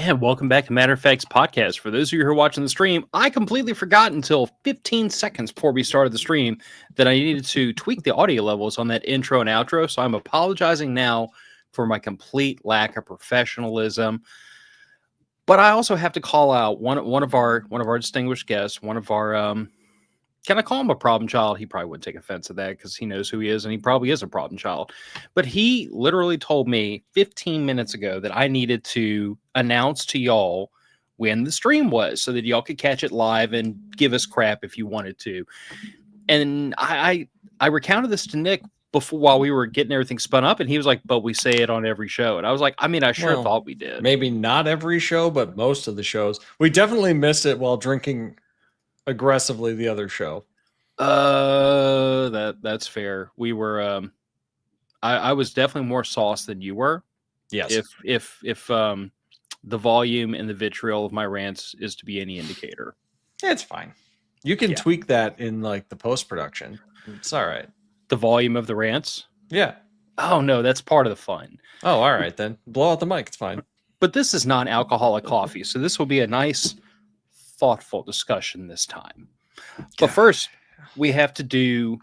And welcome back to Matter of Facts Podcast. For those of you who are watching the stream, I completely forgot until 15 seconds before we started the stream that I needed to tweak the audio levels on that intro and outro. So I'm apologizing now for my complete lack of professionalism. But I also have to call out one of our distinguished guests, one of our can I call him a problem child? He probably wouldn't take offense to that because he knows who he is, and he probably is a problem child. But he literally told me 15 minutes ago that I needed to announce to y'all when the stream was so that y'all could catch it live and give us crap if you wanted to. And I recounted this to Nick before while we were getting everything spun up, and he was like, "But we say it on every show." And I was like, I sure thought we did. Maybe not every show, but most of the shows. We definitely missed it while drinking aggressively the other show. That's fair. We were I was definitely more sauce than you were. Yes. If the volume and the vitriol of my rants is to be any indicator. It's fine. You can tweak that in like the post-production. It's all right. The volume of the rants? Yeah. Oh no, that's part of the fun. Oh, all right then. Blow out the mic, it's fine. But this is non-alcoholic coffee, so this will be a nice thoughtful discussion this time. But first, we have to do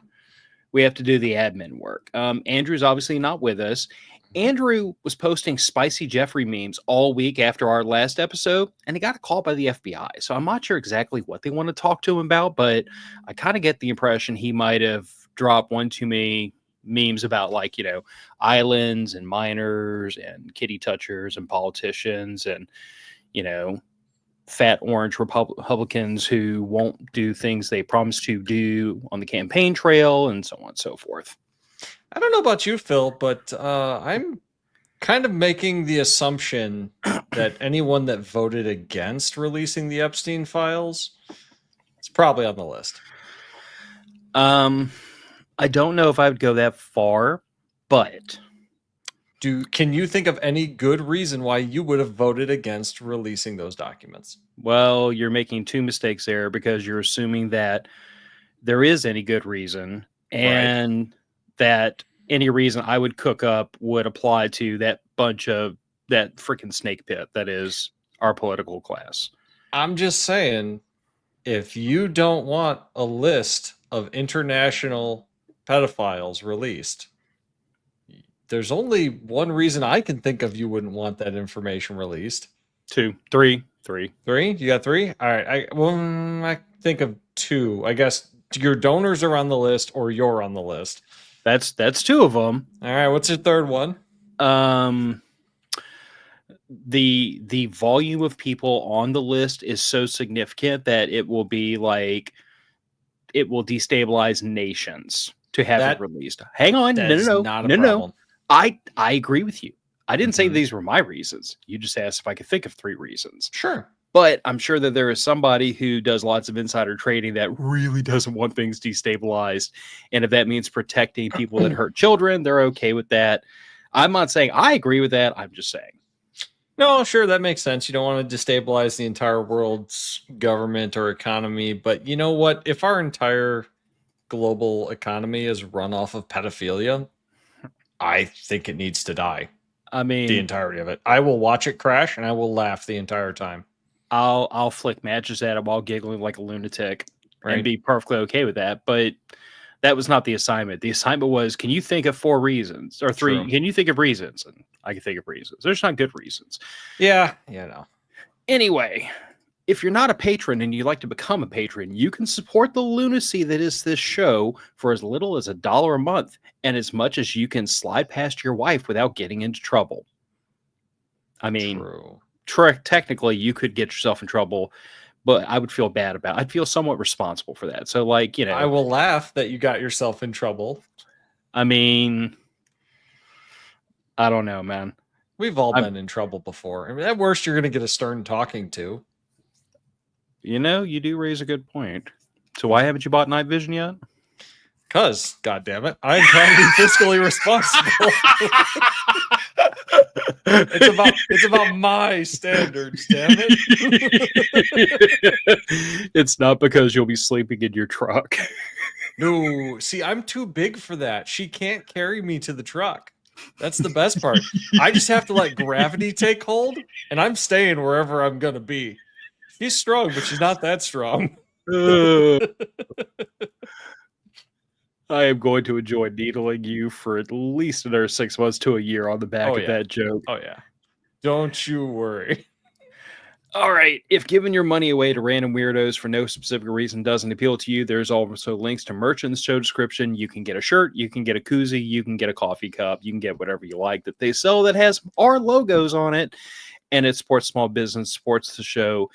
the admin work. Andrew's obviously not with us. Andrew was posting spicy Jeffrey memes all week after our last episode, and he got a call by the FBI. So I'm not sure exactly what they want to talk to him about, but I kind of get the impression he might have dropped one too many memes about, like, you know, islands and minors and kitty touchers and politicians and, you know, fat orange Republicans who won't do things they promised to do on the campaign trail and so on and so forth. I don't know about you, Phil, but I'm kind of making the assumption that anyone that voted against releasing the Epstein files is probably on the list. I don't know if I would go that far, but can you think of any good reason why you would have voted against releasing those documents? Well, you're making two mistakes there because you're assuming that there is any good reason and that any reason I would cook up would apply to that bunch of that freaking snake pit that is our political class. I'm just saying, if you don't want a list of international pedophiles released, there's only one reason I can think of you wouldn't want that information released. Three. You got three? All right. I think of two. I guess your donors are on the list or you're on the list. That's two of them. All right. What's your third one? The volume of people on the list is so significant that it will be like it will destabilize nations to have it released. Hang on. No. I agree with you. I didn't say these were my reasons. You just asked if I could think of three reasons. Sure. But I'm sure that there is somebody who does lots of insider trading that really doesn't want things destabilized. And if that means protecting people that hurt children, they're okay with that. I'm not saying I agree with that. I'm just saying. No, sure. That makes sense. You don't want to destabilize the entire world's government or economy. But you know what? If our entire global economy is run off of pedophilia, I think it needs to die. I mean, the entirety of it. I will watch it crash and I will laugh the entire time. I'll flick matches at it while giggling like a lunatic and be perfectly okay with that. But that was not the assignment. The assignment was, can you think of four reasons or three? True. Can you think of reasons? And I can think of reasons. There's not good reasons. Yeah. No. Anyway, if you're not a patron and you'd like to become a patron, you can support the lunacy that is this show for as little as $1 a month and as much as you can slide past your wife without getting into trouble. I mean, technically you could get yourself in trouble, but I would feel bad about it. I'd feel somewhat responsible for that. So, like, you know, I will laugh that you got yourself in trouble. I mean, I don't know, man. We've all been in trouble before. I mean, at worst, you're going to get a stern talking to. You know, you do raise a good point. So why haven't you bought night vision yet? Because, goddammit, I'm trying to be fiscally responsible. It's about my standards, damn it. It's not because you'll be sleeping in your truck. No, see, I'm too big for that. She can't carry me to the truck. That's the best part. I just have to let gravity take hold, and I'm staying wherever I'm going to be. She's strong, but she's not that strong. I am going to enjoy needling you for at least another 6 months to a year on the back of that joke. Oh, yeah. Don't you worry. All right. If giving your money away to random weirdos for no specific reason doesn't appeal to you, there's also links to merch in the show description. You can get a shirt, you can get a koozie, you can get a coffee cup, you can get whatever you like that they sell that has our logos on it. And it supports small business, supports the show.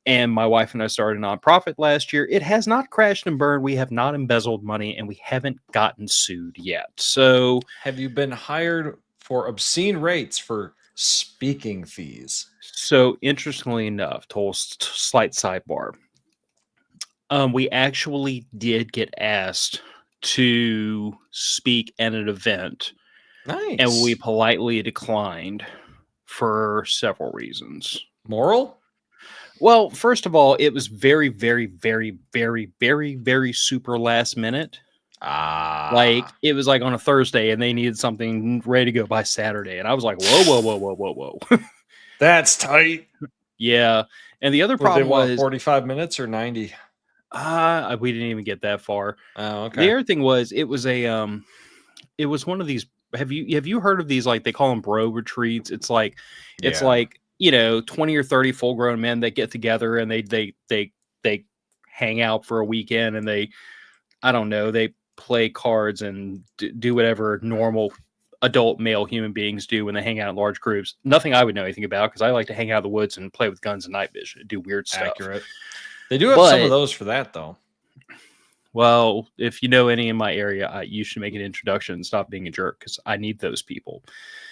And my wife and I started a nonprofit last year. It has not crashed and burned. We have not embezzled money, and we haven't gotten sued yet. So, have you been hired for obscene rates for speaking fees? So, interestingly enough, slight sidebar. We actually did get asked to speak at an event. Nice. And we politely declined for several reasons. Moral? Well, first of all, it was very, very, very, very, very, very super last minute. Like, it was like on a Thursday and they needed something ready to go by Saturday. And I was like, whoa. That's tight. Yeah. And the other problem was 45 minutes or 90. We didn't even get that far. Oh, okay. The other thing was it was one of these. Have you heard of these? Like, they call them bro retreats. It's like 20 or 30 full grown men that get together and they hang out for a weekend and they play cards and do whatever normal adult male human beings do when they hang out in large groups. Nothing I would know anything about, because I like to hang out in the woods and play with guns and night vision and do weird stuff. Accurate. They do have some of those for that, though. Well, if you know any in my area, you should make an introduction and stop being a jerk, because I need those people.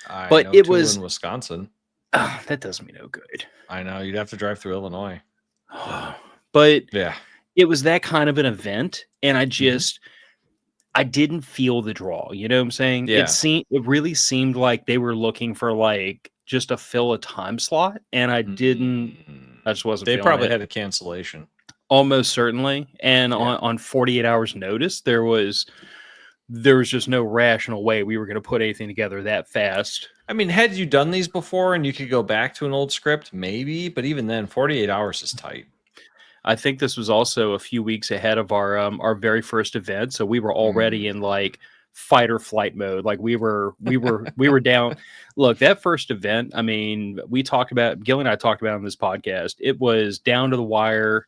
But it was in Wisconsin. That does me no good. I know. You'd have to drive through Illinois. But yeah, it was that kind of an event, and I didn't feel the draw. You know what I'm saying? Yeah. It really seemed like they were looking for like just to fill a time slot, and I just wasn't. They probably had a cancellation. Almost certainly. And on 48 hours notice, there was just no rational way we were going to put anything together that fast. I mean, had you done these before and you could go back to an old script, maybe, but even then 48 hours is tight. I think this was also a few weeks ahead of our very first event, so we were already in like fight or flight mode. Like we were down. Look, that first event, I mean, Gil and I talked about on this podcast. It was down to the wire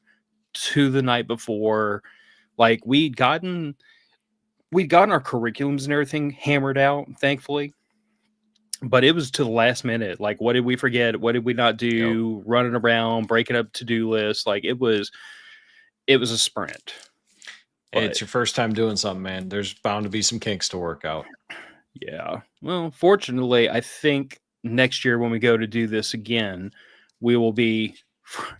to the night before. Like we'd gotten our curriculums and everything hammered out, thankfully. But it was to the last minute. Like, what did we forget? What did we not do? Yep. Running around, breaking up to-do lists. Like it was a sprint. Hey, it's your first time doing something, man. There's bound to be some kinks to work out. Yeah. Well, fortunately, I think next year when we go to do this again, we will be,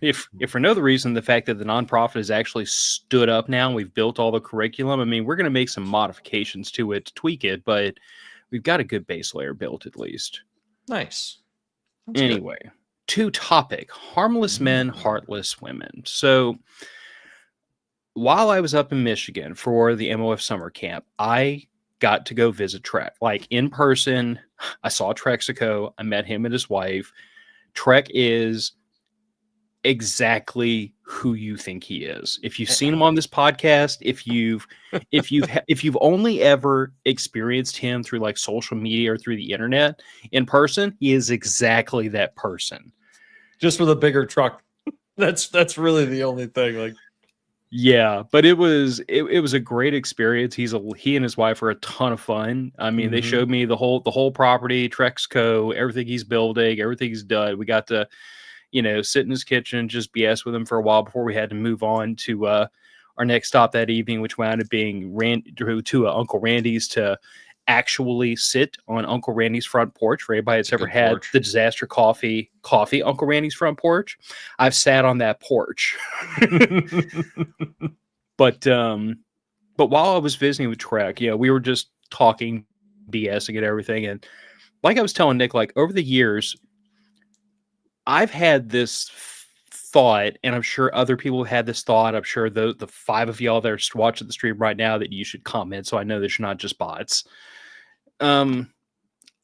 if for no other reason, the fact that the nonprofit has actually stood up now, we've built all the curriculum. I mean, we're going to make some modifications to it to tweak it, but we've got a good base layer built at least. Nice. That's anyway, good. To topic, harmless men, heartless women. So while I was up in Michigan for the MOF summer camp, I got to go visit Trek, like in person. I saw Trexico. I met him and his wife. Trek is exactly who you think he is. If you've seen him on this podcast, if you've only ever experienced him through like social media or through the internet, in person, he is exactly that person. Just with a bigger truck. That's really the only thing. Like, yeah, but it was a great experience. He and his wife are a ton of fun. I mean, they showed me the whole property, Trexco, everything he's building, everything he's done. We got to, sit in his kitchen, just BS with him for a while before we had to move on to our next stop that evening, which wound up being to Uncle Randy's to actually sit on Uncle Randy's front porch. For anybody that's ever had the disaster coffee Uncle Randy's front porch, I've sat on that porch. But while I was visiting with Trek, we were just talking, BSing and everything. And like I was telling Nick, like over the years, I've had this thought, and I'm sure other people have had this thought. I'm sure the 5 of y'all that are watching the stream right now that you should comment, so I know that you're not just bots.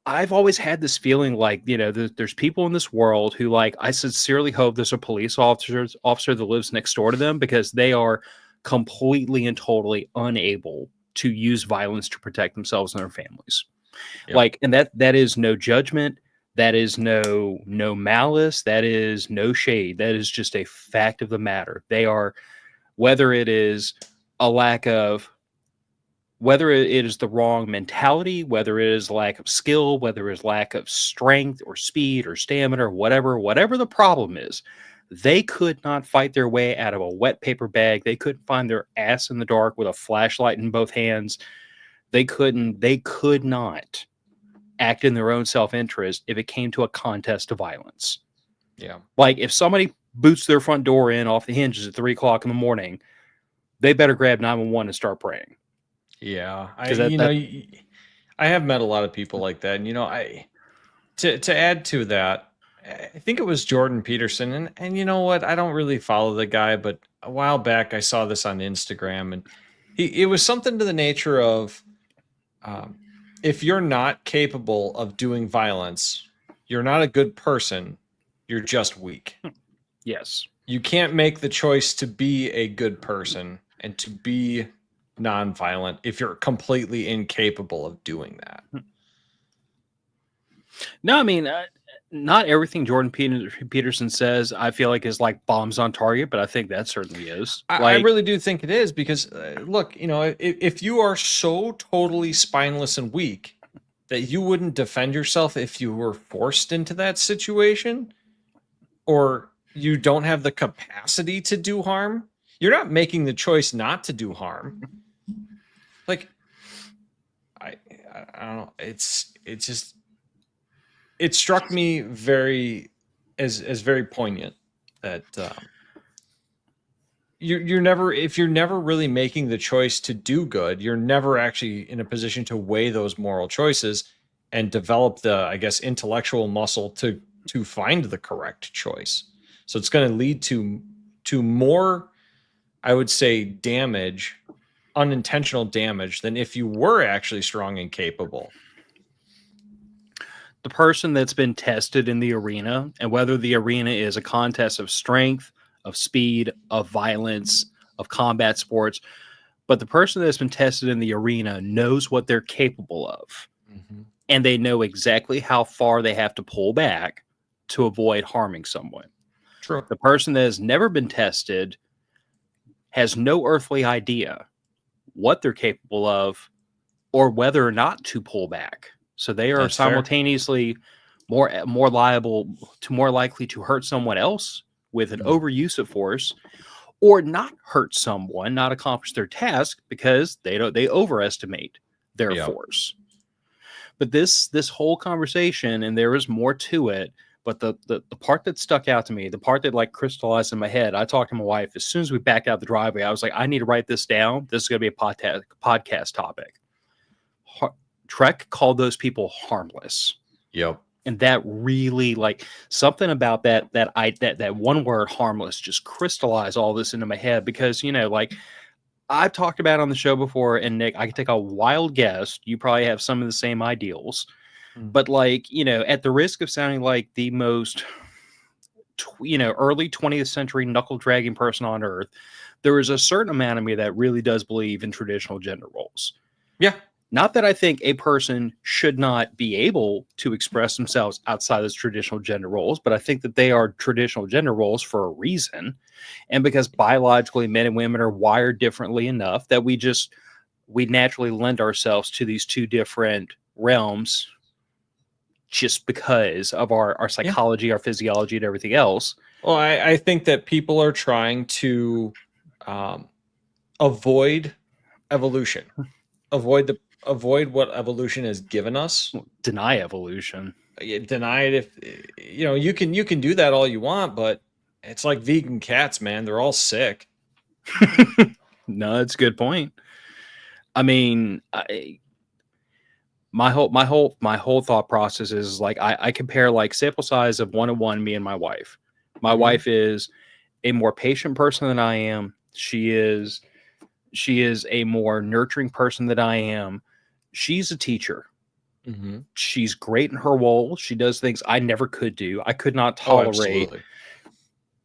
I've always had this feeling like, there's people in this world who, like, I sincerely hope there's a police officer that lives next door to them, because they are completely and totally unable to use violence to protect themselves and their families. Yep. Like, and that is no judgment. That is no malice. That is no shade. That is just a fact of the matter. They are, whether it is a lack of, whether it is the wrong mentality, whether it is lack of skill, whether it is lack of strength or speed or stamina or whatever the problem is, they could not fight their way out of a wet paper bag. They couldn't find their ass in the dark with a flashlight in both hands. They could not act in their own self-interest if it came to a contest of violence. Yeah. Like, if somebody boots their front door in off the hinges at 3:00 in the morning, they better grab 911 and start praying. Yeah. I have met a lot of people like that. And, to add to that, I think it was Jordan Peterson. And you know what? I don't really follow the guy, but a while back I saw this on Instagram, and it was something to the nature of, if you're not capable of doing violence, you're not a good person. You're just weak. Yes. You can't make the choice to be a good person and to be nonviolent if you're completely incapable of doing that. No, I mean, not everything Jordan Peterson says, I feel like, is like bombs on target, but I think that certainly is. I really do think it is, because look, if you are so totally spineless and weak that you wouldn't defend yourself if you were forced into that situation, or you don't have the capacity to do harm, you're not making the choice not to do harm. Like, I don't know. It's just, it struck me as very poignant that you're never, if you're never really making the choice to do good, you're never actually in a position to weigh those moral choices and develop the, I guess, intellectual muscle to find the correct choice. So it's going to lead to more, I would say, damage, unintentional damage, than if you were actually strong and capable. The person that's been tested in the arena, and whether the arena is a contest of strength, of speed, of violence, of combat sports, but the person that's been tested in the arena knows what they're capable of. Mm-hmm. And they know exactly how far they have to pull back to avoid harming someone. True. The person that has never been tested has no earthly idea what they're capable of or whether or not to pull back. So they are simultaneously more likely to hurt someone else with an overuse of force, or not hurt someone, not accomplish their task, because they overestimate their force. But this whole conversation, and there is more to it, but the part that stuck out to me, the part that like crystallized in my head, I talked to my wife as soon as we backed out the driveway. I was like, I need to write this down. This is going to be a podcast topic. Trek called those people harmless. Yep. And that really, like, something about that one word, harmless, just crystallized all this into my head, because, like I've talked about on the show before, and Nick, I can take a wild guess. You probably have some of the same ideals, but like, at the risk of sounding like the most, early 20th century knuckle dragging person on earth, there is a certain amount of me that really does believe in traditional gender roles. Yeah. Not that I think a person should not be able to express themselves outside of traditional gender roles, but I think that they are traditional gender roles for a reason. And because biologically men and women are wired differently enough that we naturally lend ourselves to these two different realms, just because of our psychology, our physiology, and everything else. Well, I think that people are trying to avoid evolution, avoid what evolution has given us. Deny evolution. Deny it. If you can do that all you want, but it's like vegan cats, man. They're all sick. No, that's a good point. I mean, my whole thought process is like, I compare like sample size of 1-to-1, me and my wife. My wife is a more patient person than I am. She is a more nurturing person than I am. She's a teacher. Mhm. She's great in her role. She does things I never could do. I could not Oh, tolerate absolutely.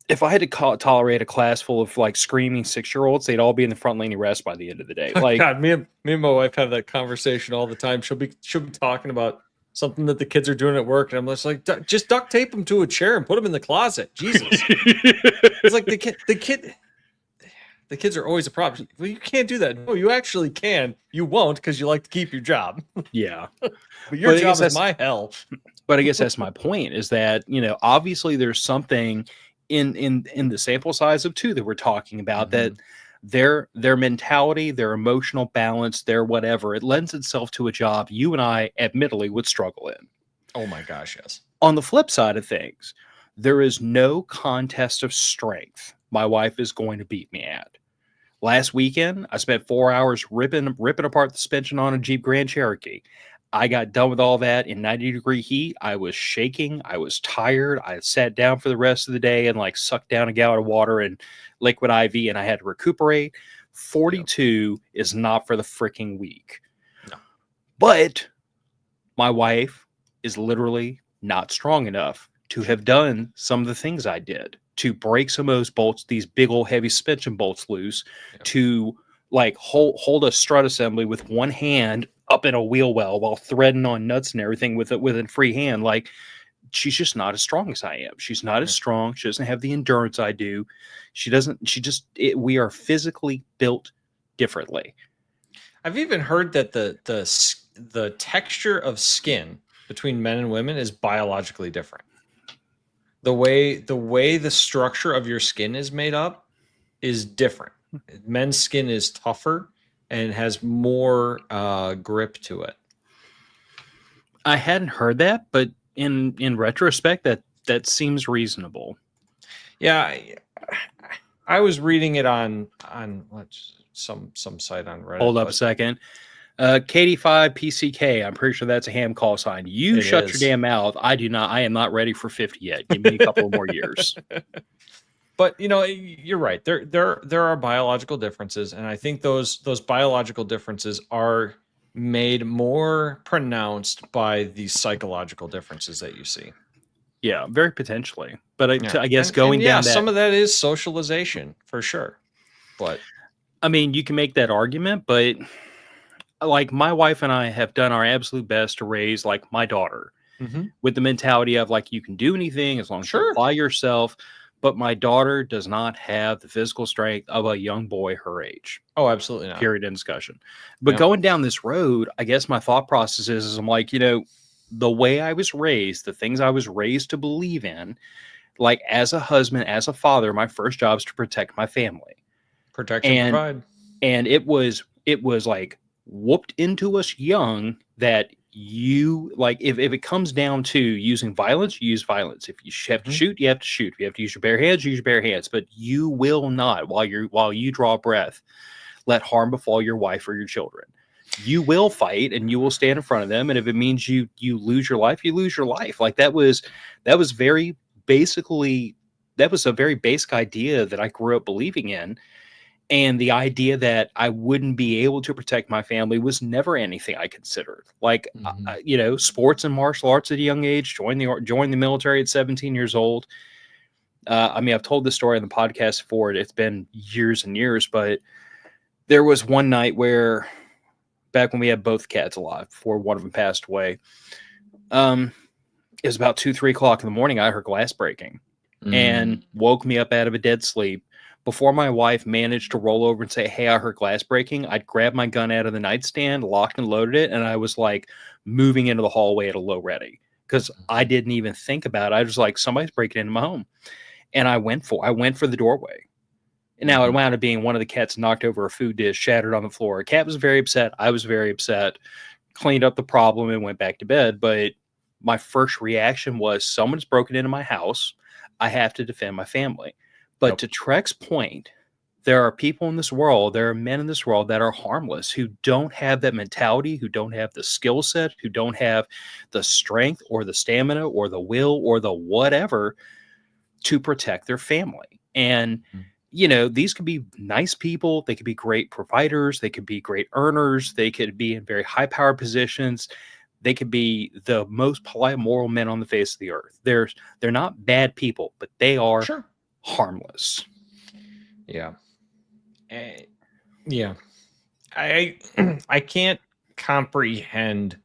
if I had to tolerate a class full of like screaming 6-year-olds, they'd all be in the front lane arrest by the end of the day. Like, God, me and my wife have that conversation all the time. She'll be talking about something that the kids are doing at work, and I'm just like, just duct tape them to a chair and put them in the closet. Jesus, it's like the kids are always a problem. Well, you can't do that. No, you actually can. You won't because you like to keep your job. yeah. But your But I guess job is that's my hell. but I guess that's my point is that, obviously there's something in the sample size of two that we're talking about that Mhm. their mentality, their emotional balance, their whatever, it lends itself to a job you and I admittedly would struggle in. Oh my gosh, yes. On the flip side of things, there is no contest of strength my wife is going to beat me at. Last weekend, I spent 4 hours ripping apart the suspension on a Jeep Grand Cherokee. I got done with all that in 90-degree heat. I was shaking. I was tired. I sat down for the rest of the day and like sucked down a gallon of water and liquid IV, and I had to recuperate. 42 is not for the freaking weak. No. But my wife is literally not strong enough to have done some of the things I did, to break some of those bolts, these big old heavy suspension bolts loose, to like hold a strut assembly with one hand up in a wheel well while threading on nuts and everything with a free hand. Like, she's just not as strong as I am. She's not as strong. She doesn't have the endurance I do. We are physically built differently. I've even heard that the texture of skin between men and women is biologically different. The way the structure of your skin is made up is different. Men's skin is tougher and has more grip to it. I hadn't heard that, but in retrospect, that seems reasonable. Yeah, I was reading it on some site on Reddit. Hold up a second. KD5 PCK. I'm pretty sure that's a ham call sign. You shut your damn mouth. I do not. I am not ready for 50 yet. Give me a couple of more years. But you're right. There are biological differences, and I think those biological differences are made more pronounced by the psychological differences that you see. Yeah, very potentially. But I guess and going down that, some of that is socialization for sure. But I mean, you can make that argument, but like my wife and I have done our absolute best to raise like my daughter with the mentality of like, you can do anything as long as you apply yourself. But my daughter does not have the physical strength of a young boy her age. Oh, absolutely not. Period. In discussion. But going down this road, I guess my thought process is I'm like, the way I was raised, the things I was raised to believe in, like as a husband, as a father, my first job is to protect my family. Protect and provide. And it was like whooped into us young that you like if it comes down to using violence, you use violence. If you have to shoot, you have to shoot. If you have to use your bare hands, use your bare hands. But you will not, while you draw breath, let harm befall your wife or your children. You will fight and you will stand in front of them. And if it means you lose your life, you lose your life. Like that was very basically, that was a very basic idea that I grew up believing in. And the idea that I wouldn't be able to protect my family was never anything I considered. Like, sports and martial arts at a young age, joined the military at 17 years old. I mean, I've told this story on the podcast before. It's been years and years, but there was one night where, back when we had both cats alive, before one of them passed away, it was about 2-3 o'clock in the morning. I heard glass breaking and woke me up out of a dead sleep. Before my wife managed to roll over and say, "Hey, I heard glass breaking," I'd grabbed my gun out of the nightstand, locked and loaded it, and I was like moving into the hallway at a low ready because I didn't even think about it. I was like, somebody's breaking into my home. And I went for the doorway. And now it wound up being one of the cats knocked over a food dish, shattered on the floor. A cat was very upset. I was very upset. Cleaned up the problem and went back to bed. But my first reaction was, someone's broken into my house. I have to defend my family. But to Trek's point, there are people in this world, there are men in this world that are harmless, who don't have that mentality, who don't have the skill set, who don't have the strength or the stamina or the will or the whatever to protect their family. And, these could be nice people. They could be great providers. They could be great earners. They could be in very high power positions. they could be the most polite, moral men on the face of the earth. They're not bad people, but they are Sure. harmless. Yeah. Yeah. I I can't comprehend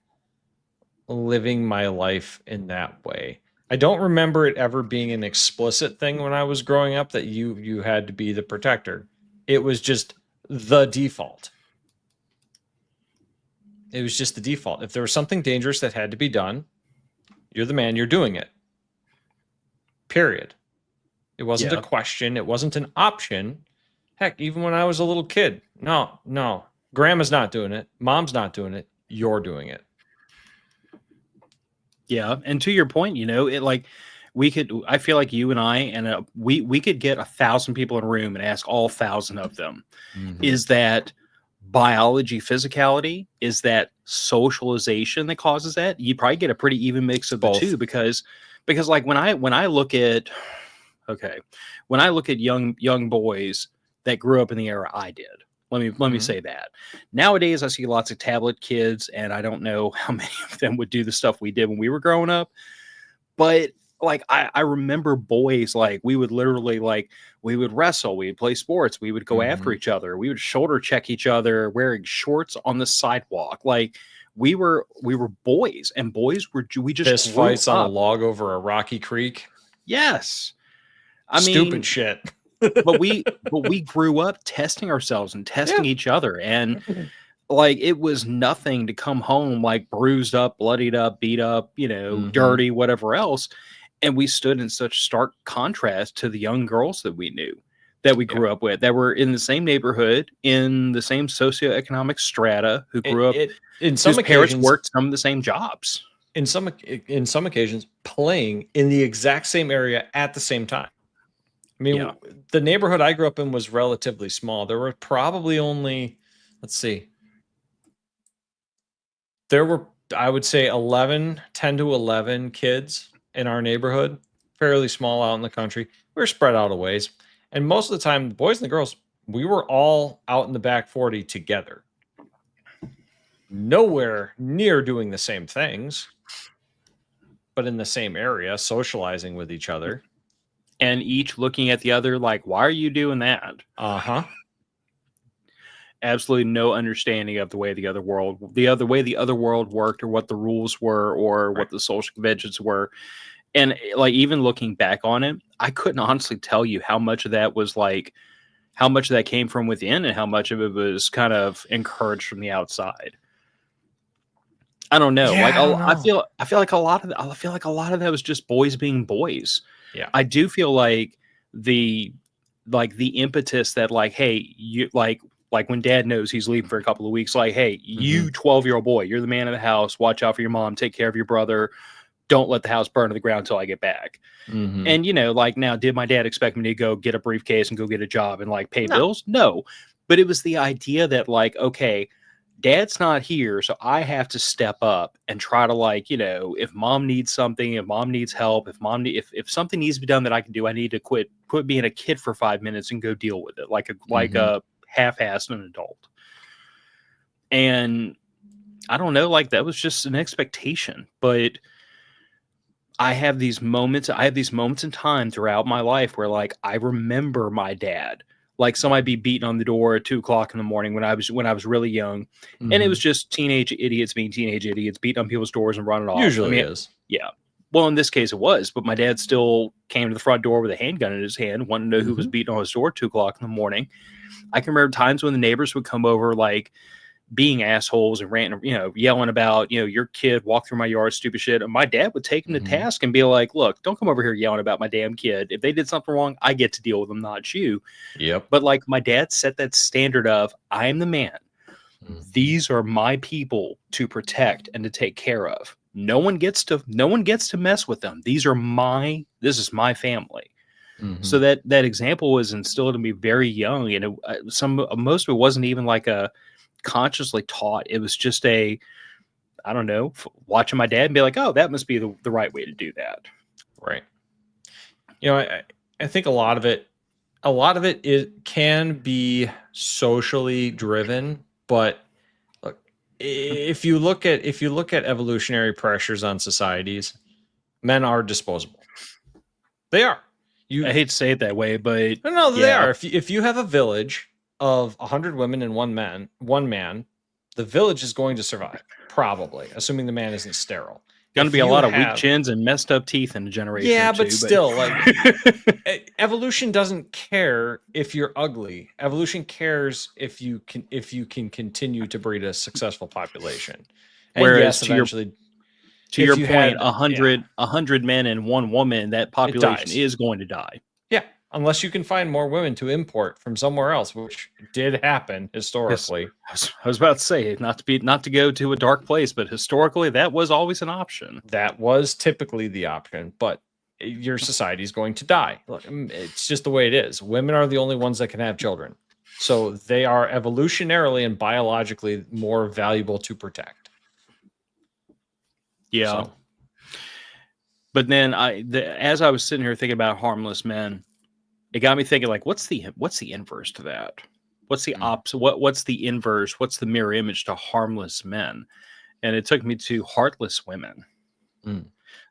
living my life in that way. I don't remember it ever being an explicit thing when I was growing up that you had to be the protector. It was just the default. It was just the default. If there was something dangerous that had to be done, you're the man, you're doing it. Period. It wasn't a question, it wasn't an option. Heck, even when I was a little kid, no. Grandma's not doing it. Mom's not doing it. You're doing it. Yeah, and to your point, it like I feel like you and I and we could get 1,000 people in a room and ask all 1,000 of them, is that biology, physicality? Is that socialization that causes that? You probably get a pretty even mix of the Both. two because like when I look at young boys that grew up in the era I did. Let me say that. Nowadays, I see lots of tablet kids, and I don't know how many of them would do the stuff we did when we were growing up. But like I remember boys, like we would literally we would wrestle, we would play sports, we would go after each other, we would shoulder check each other, wearing shorts on the sidewalk. Like we were boys, and we just fist fights on a log over a rocky creek. Yes, Stupid shit. but we grew up testing ourselves and testing each other, and like it was nothing to come home like bruised up, bloodied up, beat up, dirty, whatever else. And we stood in such stark contrast to the young girls that we knew, that we grew up with, that were in the same neighborhood, in the same socioeconomic strata, who grew up in some whose parents worked some of the same jobs. In some occasions, playing in the exact same area at the same time. I mean, the neighborhood I grew up in was relatively small. There were probably only, there were, I would say 10 to 11 kids in our neighborhood, fairly small out in the country. We were spread out a ways. And most of the time, the boys and the girls, we were all out in the back 40 together. Nowhere near doing the same things, but in the same area, socializing with each other. And each looking at the other like, why are you doing that? Absolutely no understanding of the way the other world worked, or what the rules were, or what the social conventions were. And like, even looking back on it, I couldn't honestly tell you how much of that was like, how much of that came from within and how much of it was kind of encouraged from the outside. I don't know. I feel like a lot of that was just boys being boys. Yeah. I do feel like the impetus that like, hey, you like when dad knows he's leaving for a couple of weeks, like, hey, you 12-year-old boy, you're the man of the house. Watch out for your mom. Take care of your brother. Don't let the house burn to the ground until I get back. And like, now, did my dad expect me to go get a briefcase and go get a job and like pay bills? No. But it was the idea that like, okay, dad's not here, so I have to step up and try to like, if mom needs something, if mom needs help, if something needs to be done that I can do, I need to quit being a kid for 5 minutes and go deal with it like a half-assed an adult. And I don't know, like that was just an expectation. But I have these moments in time throughout my life where like I remember my dad, like somebody be beating on the door at 2:00 in the morning when I was really young, and it was just teenage idiots being teenage idiots, beating on people's doors and running off. Usually is. Yeah. Well, in this case it was, but my dad still came to the front door with a handgun in his hand, wanting to know who was beating on his door at 2:00 in the morning. I can remember times when the neighbors would come over, like being assholes and ranting, yelling about, your kid walked through my yard, stupid shit. And my dad would take him to task and be like, look, don't come over here yelling about my damn kid. If they did something wrong, I get to deal with them, not you. Yep. But like my dad set that standard of, I am the man. These are my people to protect and to take care of. No one gets to mess with them. This is my family. So that example was instilled in me very young. And most of it wasn't even like a consciously taught. It was just I don't know, watching my dad and be like, oh, that must be the right way to do that. Right. I think a lot of it can be socially driven, but look, if you look at evolutionary pressures on societies, men are disposable. They are. I hate to say it that way, but No, they yeah. are. If you have a village of 100 women and one man, the village is going to survive, probably, assuming the man isn't sterile. Going to If be a you lot of weak have, chins and messed up teeth in a generation yeah, or but two. still, like evolution doesn't care if you're ugly. Evolution cares if you can continue to breed a successful population. And Whereas yes, eventually, to if your you point, had, 100 men and one woman, that it population dies. is going to die. Yeah, unless you can find more women to import from somewhere else, which did happen Yes, historically. I was about to say not to go to a dark place, but historically that was always an option. That was typically the option, but your society is going to die. It's just the way it is. Women are the only ones that can have children. So they are evolutionarily and biologically more valuable to protect. Yeah. So. But then as I was sitting here thinking about harmless men, it got me thinking, like, what's the inverse to that? What's the opposite? What's the inverse? What's the mirror image to harmless men? And it took me to heartless women.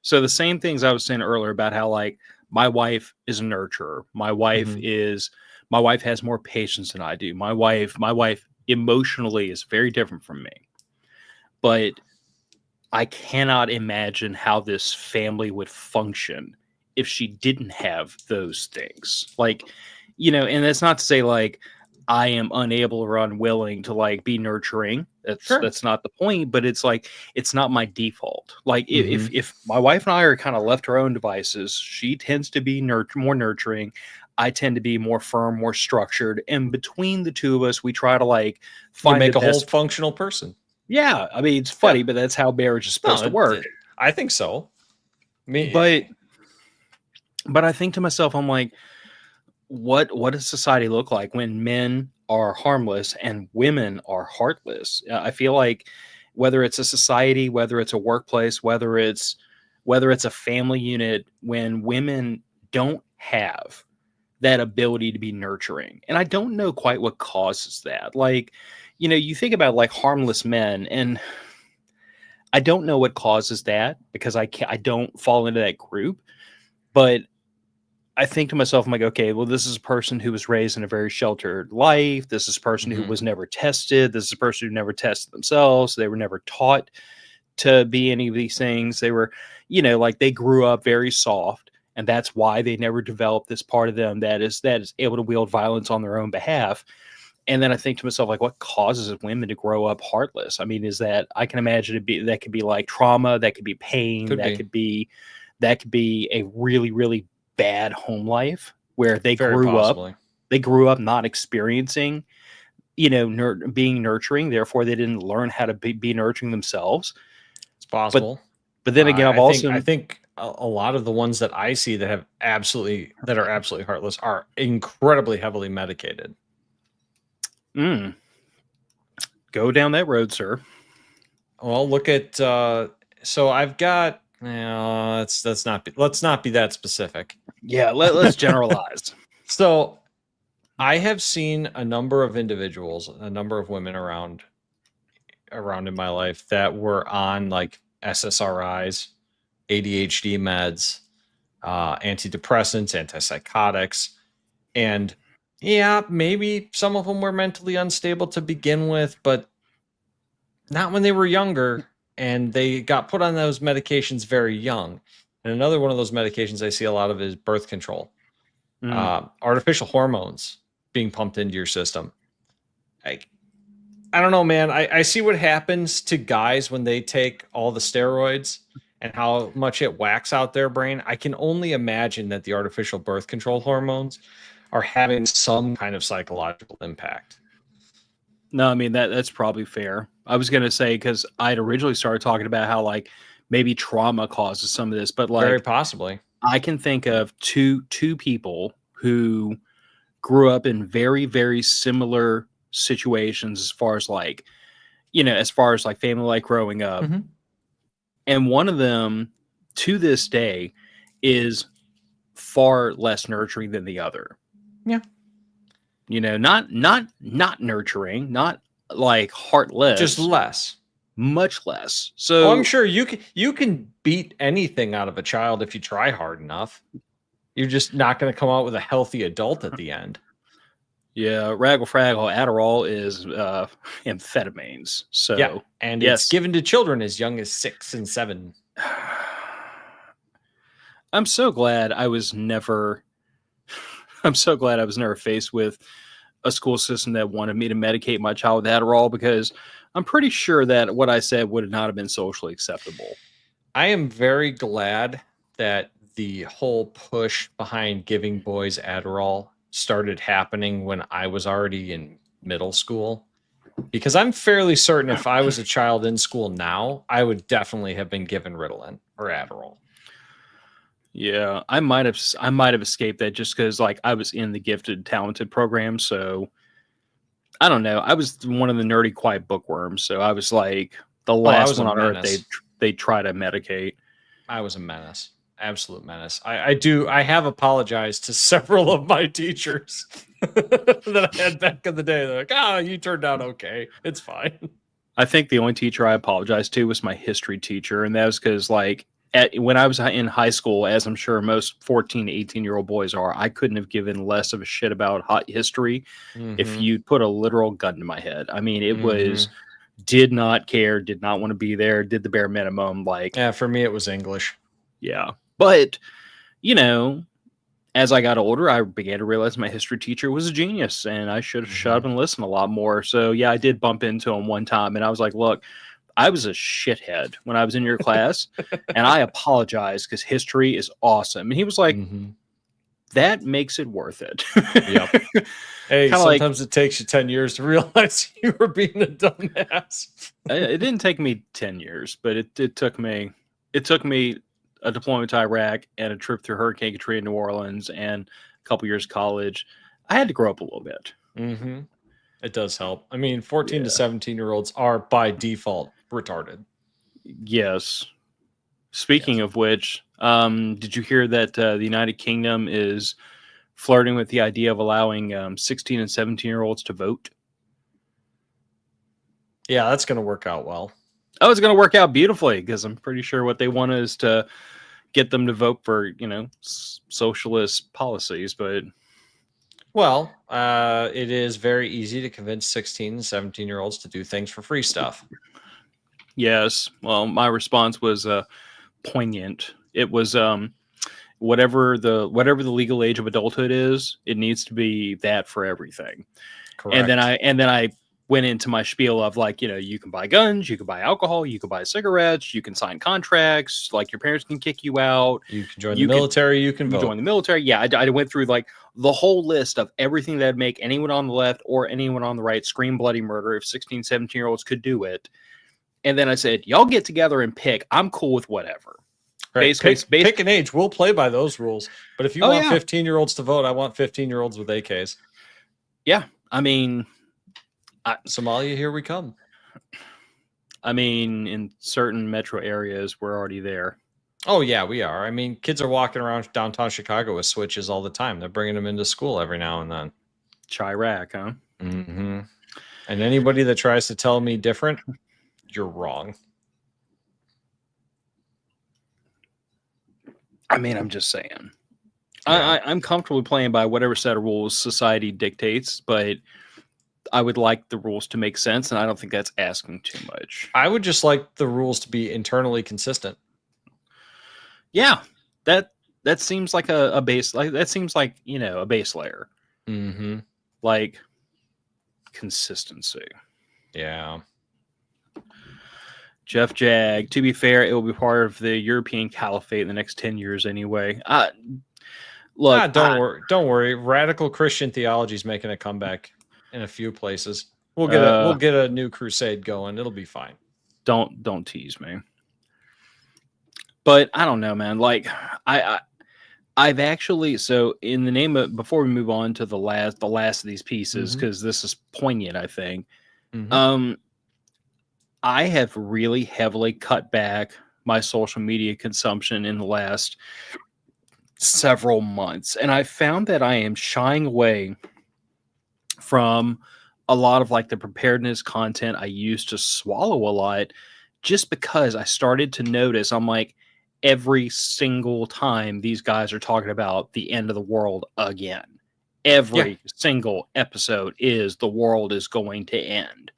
So the same things I was saying earlier about how, like, my wife is a nurturer. My wife has more patience than I do. My wife emotionally is very different from me. But I cannot imagine how this family would function if she didn't have those things. Like, and that's not to say like I am unable or unwilling to like be nurturing. That's not the point, but it's like it's not my default. Like if my wife and I are kind of left to our own devices, she tends to be more nurturing. I tend to be more firm, more structured, and between the two of us, we try to like find a whole functional person. Yeah, I mean it's funny, but that's how marriage is supposed to work. I think so. But I think to myself, I'm like, what does society look like when men are harmless and women are heartless? I feel like whether it's a society, whether it's a workplace, whether it's a family unit, when women don't have that ability to be nurturing, and I don't know quite what causes that. Like, you think about like harmless men, and I don't know what causes that because I don't fall into that group, but I think to myself, I'm like, okay, well, this is a person who was raised in a very sheltered life. This is a person who was never tested. This is a person who never tested themselves. They were never taught to be any of these things. They were, like they grew up very soft, and that's why they never developed this part of them that is able to wield violence on their own behalf. And then I think to myself, like, what causes women to grow up heartless? I mean, is that I can imagine that could be like trauma, that could be pain, could be a really, really bad home life where they grew up not experiencing, being nurturing. Therefore, they didn't learn how to be nurturing themselves. It's possible. But then again, I think a lot of the ones that I see that are absolutely heartless are incredibly heavily medicated. Go down that road, sir. Well, look at so I've got let's not be that specific. Yeah, let's generalize. So I have seen a number of individuals, a number of women around in my life that were on like SSRIs, ADHD meds, antidepressants, antipsychotics, and yeah, maybe some of them were mentally unstable to begin with, but not when they were younger, and they got put on those medications very young. And another one of those medications I see a lot of is birth control, artificial hormones being pumped into your system. I don't know, man. I see what happens to guys when they take all the steroids and how much it whacks out their brain. I can only imagine that the artificial birth control hormones are having some kind of psychological impact. No, I mean that's probably fair. I was gonna say because I'd originally started talking about how like maybe trauma causes some of this, but like very possibly. I can think of two people who grew up in very, very similar situations as far as like, family life growing up. And one of them to this day is far less nurturing than the other. Yeah. Not nurturing, not like Heartless, Just less. much less. Oh, So I'm sure you can beat anything out of a child if you try hard enough. You're just not going to come out with a healthy adult at the end. yeah, Raggle Fraggle Adderall is amphetamines. So Yeah, and it's yes, given to children as young as 6 and 7. I'm so glad I was never. I'm so glad I was never faced with a school system that wanted me to medicate my child with Adderall, because I'm pretty sure that what I said would not have been socially acceptable. I am very glad that the whole push behind giving boys Adderall started happening when I was already in middle school. Because I'm fairly certain if I was a child in school now, I would definitely have been given Ritalin or Adderall. Yeah, I might have escaped that just because like I was in the gifted talented program, so I don't know. I was one of the nerdy quiet bookworms, so I was like the I last was a one on earth menace. they try to medicate. I was a menace. Absolute menace. I have apologized to several of my teachers that I had back in the day. They're like, you turned out okay. It's fine. I think the only teacher I apologized to was my history teacher, and that was because like when I was in high school, as I'm sure most 14 to 18-year-old boys are, I couldn't have given less of a shit about hot history if you put a literal gun to my head. I mean, it was did not care, did not want to be there, did the bare minimum. Like, yeah, for me, it was English. Yeah. But, you know, as I got older, I began to realize my history teacher was a genius and I should have shut up and listened a lot more. So, yeah, I did bump into him one time and I was like, look, I was a shithead when I was in your class and I apologize because history is awesome. And he was like, that makes it worth it. Yep. Hey, Kinda sometimes it takes you 10 years to realize you were being a dumbass. It didn't take me 10 years, but it took me a deployment to Iraq and a trip through Hurricane Katrina in New Orleans and a couple years of college. I had to grow up a little bit. It does help. I mean, 14 to 17-year-olds are by default retarded. Yes. Speaking of which, did you hear that the United Kingdom is flirting with the idea of allowing 16 and 17-year-olds to vote? Yeah, that's going to work out well. Oh, it's going to work out beautifully because I'm pretty sure what they want is to get them to vote for, socialist policies. But well, it is very easy to convince 16 and 17-year-olds to do things for free stuff. Yes. Well, my response was poignant. It was whatever the legal age of adulthood is, it needs to be that for everything. Correct. And then I went into my spiel of like, you can buy guns, you can buy alcohol, you can buy cigarettes, you can sign contracts, like your parents can kick you out. You can join the military, you can vote. Join the military. Yeah, I went through like the whole list of everything that'd make anyone on the left or anyone on the right scream bloody murder if 16, 17-year-olds could do it. And then I said, y'all get together and pick. I'm cool with whatever. Right. Pick an age. We'll play by those rules. But if you want 15-year-olds to vote, I want 15-year-olds with AKs. Yeah. I mean... Somalia, here we come. I mean, in certain metro areas, we're already there. Oh, yeah, we are. I mean, kids are walking around downtown Chicago with switches all the time. They're bringing them into school every now and then. Chirac, huh? And anybody that tries to tell me different, you're wrong. I mean, I'm just saying. Yeah. I'm comfortable playing by whatever set of rules society dictates, but I would like the rules to make sense, and I don't think that's asking too much. I would just like the rules to be internally consistent. Yeah, that seems like a base. Like that seems like a base layer. Like consistency. Yeah. Jeff Jag. To be fair, it will be part of the European Caliphate in the next 10 years anyway. Look, don't worry. Radical Christian theology is making a comeback in a few places. We'll get a new crusade going. It'll be fine. Don't tease me. But I don't know, man. Like I've actually, so in the name of, before we move on to the last of these pieces, because this is poignant, I think. I have really heavily cut back my social media consumption in the last several months, and I found that I am shying away from a lot of like the preparedness content I used to swallow a lot just because I started to notice I'm like every single time these guys are talking about the end of the world again. Yeah. Every single episode is the world is going to end.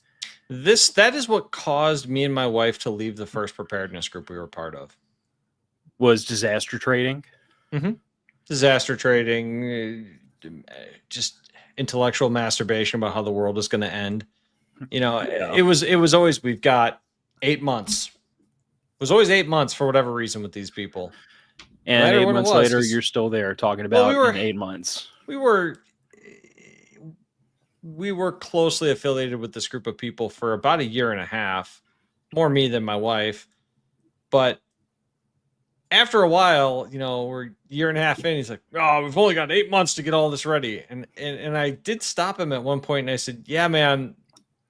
That is what caused me and my wife to leave the first preparedness group we were part of. Was disaster trading? Mm-hmm. Disaster trading, just intellectual masturbation about how the world is going to end. You know, Yeah. it was always, we've got 8 months. It was always 8 months for whatever reason with these people. And No matter 8 what it months was, later, 'cause- you're still there talking well, about in 8 months. we were closely affiliated with this group of people for about a year and a half, more me than my wife. But after a while, you know, we're a year and a half in, he's like, "Oh, we've only got 8 months to get all this ready." And I did stop him at one point and I said, "Yeah, man,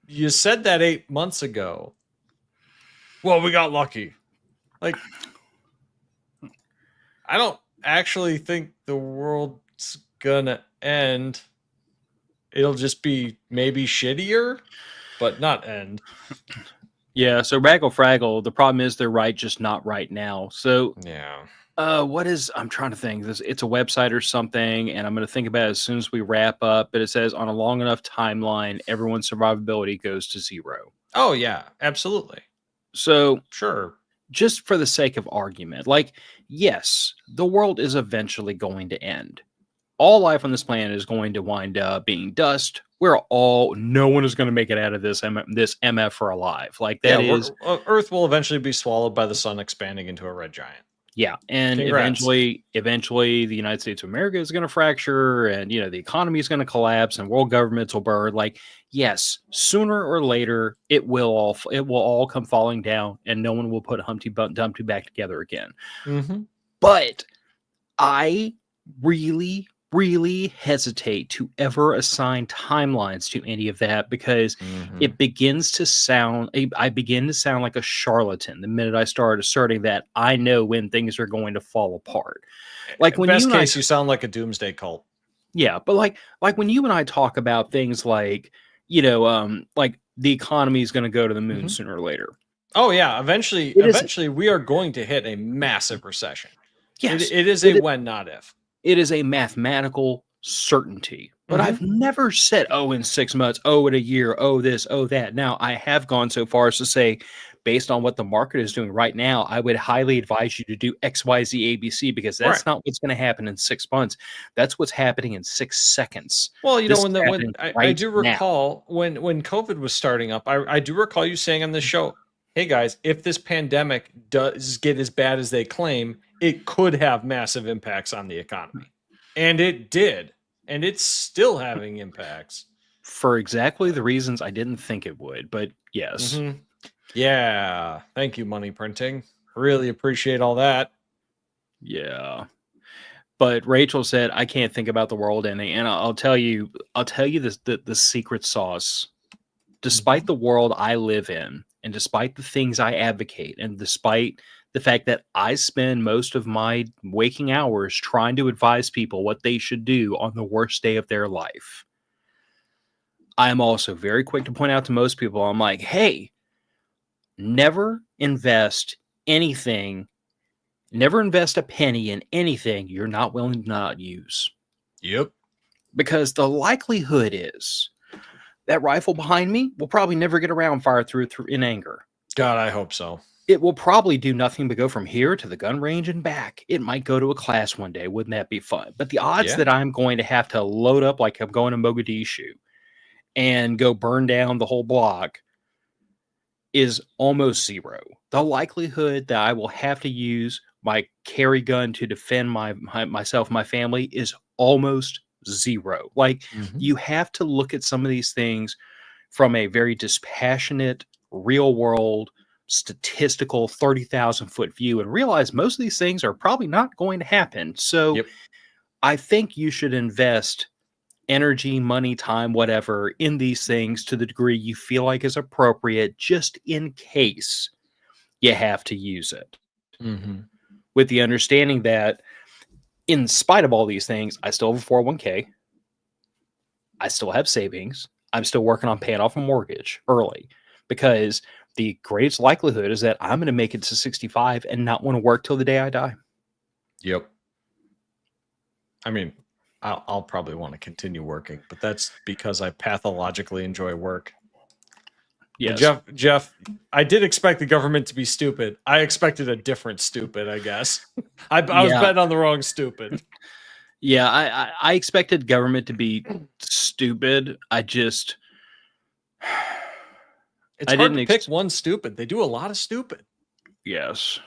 you said that 8 months ago." Well, we got lucky. Like, I don't actually think the world's gonna end. It'll just be maybe shittier, but not end. Yeah, so Raggle Fraggle, the problem is they're right, just not right now. So Yeah. what is I'm trying to think. It's a website or something, and I'm going to think about it as soon as we wrap up. But it says on a long enough timeline, everyone's survivability goes to 0. Oh yeah, absolutely. So Sure. just for the sake of argument, like, yes, the world is eventually going to end. All life on this planet is going to wind up being dust. No one is going to make it out of this MF or alive. Like that is, Earth will eventually be swallowed by the sun expanding into a red giant. yeah. And Congrats. eventually the United States of America is going to fracture and, the economy is going to collapse and world governments will burn. Like, yes, sooner or later it will all come falling down and no one will put Humpty Dumpty back together again. Mm-hmm. But I really hesitate to ever assign timelines to any of that because it begins to sound I begin to sound like a charlatan the minute I start asserting that I know when things are going to fall apart. Like when best case, you sound like a doomsday cult. Yeah, but like when you and I talk about things like, like the economy is going to go to the moon sooner or later. Oh yeah, eventually we are going to hit a massive recession. Yes. It is a when, not if. It is a mathematical certainty. But I've never said, oh, in 6 months, oh, in a year, oh, this, oh, that. Now, I have gone so far as to say, based on what the market is doing right now, I would highly advise you to do X, Y, Z, ABC, because that's not what's going to happen in 6 months. That's what's happening in 6 seconds. Well, I do recall when COVID was starting up, I do recall you saying on this show, hey guys, if this pandemic does get as bad as they claim, it could have massive impacts on the economy. And it did. And it's still having impacts. For exactly the reasons I didn't think it would, but yes. Mm-hmm. Yeah. Thank you, money printing. Really appreciate all that. Yeah. But Rachel said, I can't think about the world ending. And I'll tell you this, the secret sauce. Despite the world I live in, and despite the things I advocate, and despite the fact that I spend most of my waking hours trying to advise people what they should do on the worst day of their life, I am also very quick to point out to most people, I'm like, hey, never invest a penny in anything you're not willing to not use. Yep. Because the likelihood is that rifle behind me will probably never get around fire through in anger. God, I hope so. It will probably do nothing but go from here to the gun range and back. It might go to a class one day. Wouldn't that be fun? But the odds that I'm going to have to load up like I'm going to Mogadishu and go burn down the whole block is almost 0. The likelihood that I will have to use my carry gun to defend myself, my family, is almost 0. Like, you have to look at some of these things from a very dispassionate, real world, statistical 30,000 foot view and realize most of these things are probably not going to happen. So I think you should invest energy, money, time, whatever in these things to the degree you feel like is appropriate, just in case you have to use it. With the understanding that in spite of all these things, I still have a 401k. I still have savings. I'm still working on paying off a mortgage early, because the greatest likelihood is that I'm going to make it to 65 and not want to work till the day I die. Yep. I mean, I'll probably want to continue working, but that's because I pathologically enjoy work. Yes. Jeff, I did expect the government to be stupid. I expected a different stupid, I guess. I was betting on the wrong stupid. Yeah, I expected government to be stupid. It's hard to pick one stupid. They do a lot of stupid. Yes.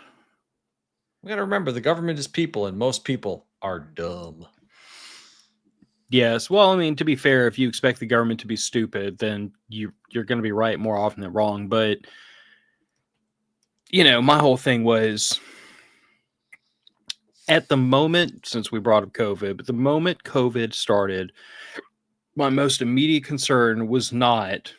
We got to remember the government is people, and most people are dumb. Yes. Well, I mean, to be fair, if you expect the government to be stupid, then you're going to be right more often than wrong. But, my whole thing was, at the moment, since we brought up COVID, but the moment COVID started, my most immediate concern was not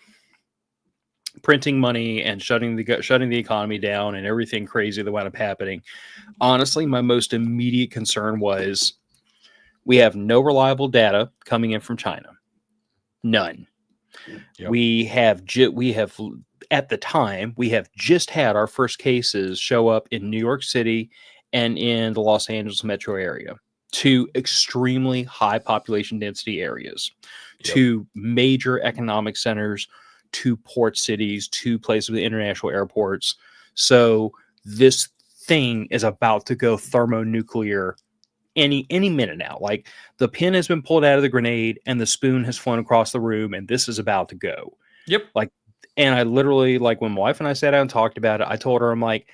printing money and shutting the economy down and everything crazy that wound up happening. Honestly, my most immediate concern was, we have no reliable data coming in from China. None. Yep. We have at the time, we have just had our first cases show up in New York City and in the Los Angeles metro area, two extremely high population density areas, two major economic centers, two port cities, two places with international airports. So this thing is about to go thermonuclear any minute now. Like, the pin has been pulled out of the grenade and the spoon has flown across the room, and this is about to go. Yep. And I literally, when my wife and I sat down and talked about it, I told her, I'm like,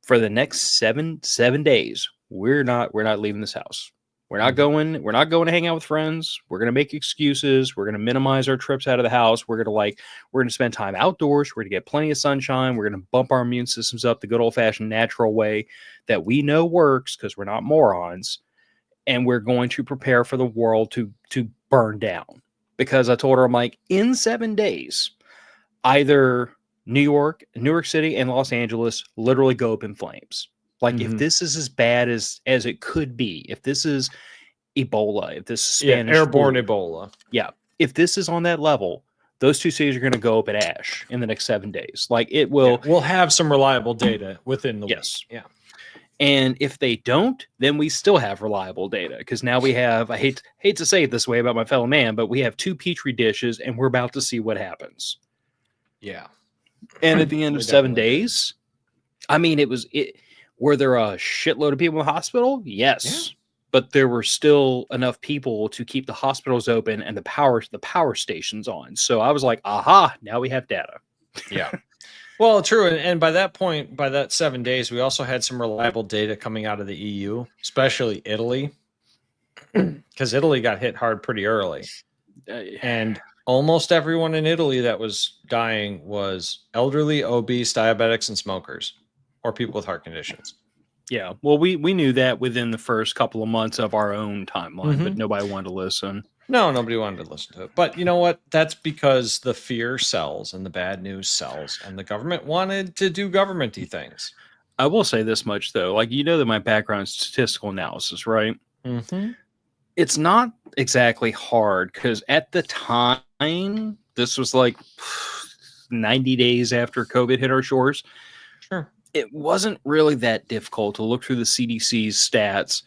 for the next seven days, we're not leaving this house. We're not going to hang out with friends. We're going to make excuses. We're going to minimize our trips out of the house. We're going to spend time outdoors. We're going to get plenty of sunshine. We're going to bump our immune systems up the good old fashioned natural way that we know works, because we're not morons. And we're going to prepare for the world to burn down. Because I told her, I'm like, in 7 days, either New York City and Los Angeles literally go up in flames. If this is as bad as it could be, if this is Ebola, if this is Spanish airborne flu, Ebola, if this is on that level, those two cities are going to go up in ash in the next 7 days. It will. We'll have some reliable data within the week. Yeah. And if they don't, then we still have reliable data, because now we have, I hate to say it this way about my fellow man, but we have two petri dishes and we're about to see what happens. Yeah. And at the end of 7 days, I mean, were there a shitload of people in the hospital? Yes. Yeah. But there were still enough people to keep the hospitals open and the power stations on. So I was like, aha, now we have data. Yeah. Well, true. And by that point, by that 7 days, we also had some reliable data coming out of the EU, especially Italy, because Italy got hit hard pretty early. And almost everyone in Italy that was dying was elderly, obese, diabetics, and smokers, or people with heart conditions. Yeah. Well, we knew that within the first couple of months of our own timeline, but nobody wanted to listen. No, nobody wanted to listen to it. But you know what? That's because the fear sells and the bad news sells, and the government wanted to do government-y things. I will say this much, though. That my background is statistical analysis, right? Mm-hmm. It's not exactly hard, because at the time, this was 90 days after COVID hit our shores. Sure. It wasn't really that difficult to look through the CDC's stats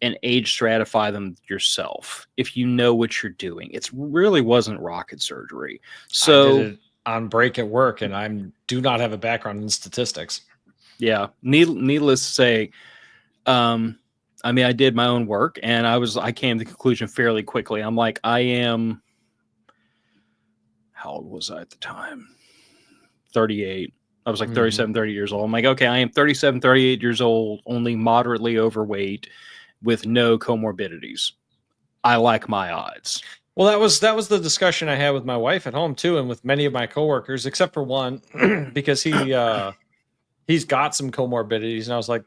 and age stratify them yourself if you know what you're doing. It really wasn't rocket surgery. So I did it on break at work, and I do not have a background in statistics. Yeah. Needless to say, I did my own work, and I came to the conclusion fairly quickly. I'm like, how old was I at the time? 38. I was 37, 30 years old. I'm like, okay, I am 37, 38 years old, only moderately overweight with no comorbidities. I like my odds. Well, that was the discussion I had with my wife at home too, and with many of my coworkers, except for one, because he's got some comorbidities, and I was like,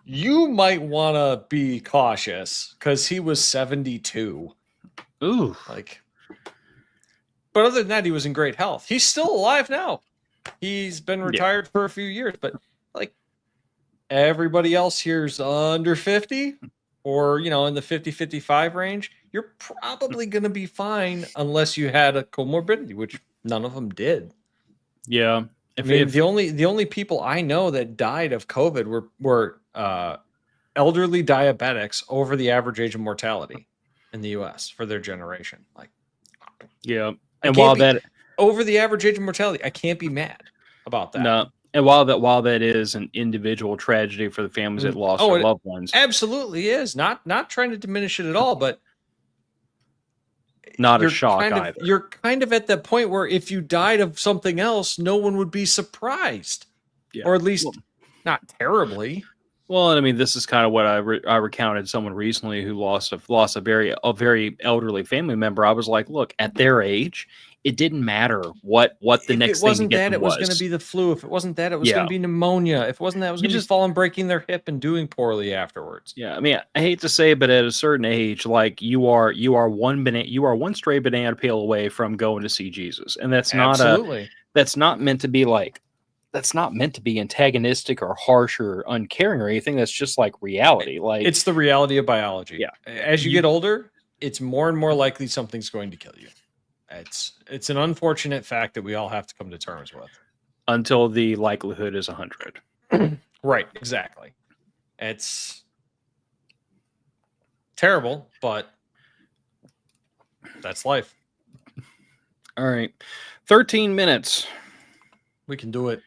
you might want to be cautious, because he was 72. Ooh. But other than that, he was in great health. He's still alive now. He's been retired for a few years, but everybody else here's under 50. or, in the 50-55 range, you're probably going to be fine unless you had a comorbidity, which none of them did. Yeah. The only people I know that died of COVID were elderly diabetics over the average age of mortality in the US for their generation. Like, yeah. I And can't while be that over the average age of mortality, I can't be mad about that. no, and while that is an individual tragedy for the families that lost their It loved ones, absolutely is. Not trying to diminish it at all, but not a shock either. you're kind of at that point where if you died of something else, no one would be surprised, Yeah. or at least not terribly. Well, and I mean, this is kind of what I recounted someone recently who lost a very elderly family member. I was like, look, at their age, it didn't matter what the next thing to get them was going to be the flu. If it wasn't that, it was going to be pneumonia. If it wasn't that, it was going to be falling, breaking their hip, and doing poorly afterwards. Yeah, I mean, I hate to say it, but at a certain age, like you are one stray banana peel away from going to see Jesus, and that's not meant to be like. That's not meant to be antagonistic or harsh or uncaring or anything. That's just like reality. Like, it's the reality of biology. Yeah. As you get older, it's more and more likely something's going to kill you. It's an unfortunate fact that we all have to come to terms with. Until the likelihood is 100. Right, exactly. It's terrible, but that's life. All right. 13 minutes. We can do it.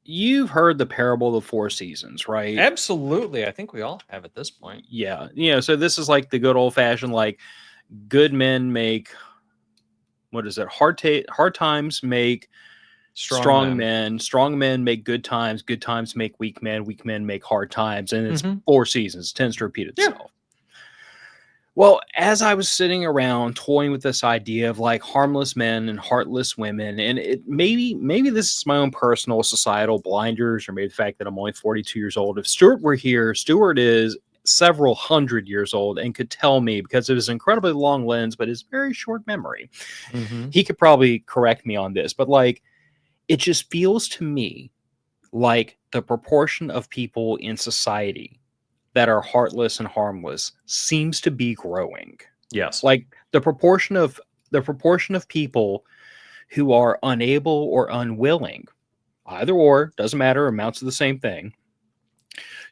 You've heard the parable of the four seasons, right? Absolutely. I think we all have at this point. Yeah. So this is like the good old fashioned, like, good men make, what is it? Hard times make strong men. Strong men make good times make weak men make hard times. And it's four seasons. It tends to repeat itself. Yeah. Well, as I was sitting around toying with this idea of like harmless men and heartless women, and it maybe this is my own personal societal blinders, or maybe the fact that I'm only 42 years old. If Stuart were here, Stuart is several hundred years old and could tell me, because of his incredibly long lens, but his very short memory, he could probably correct me on this. But like, it just feels to me like the proportion of people in society that are heartless and harmless seems to be growing. Yes. Like the proportion of people who are unable or unwilling, either or, doesn't matter, amounts to the same thing,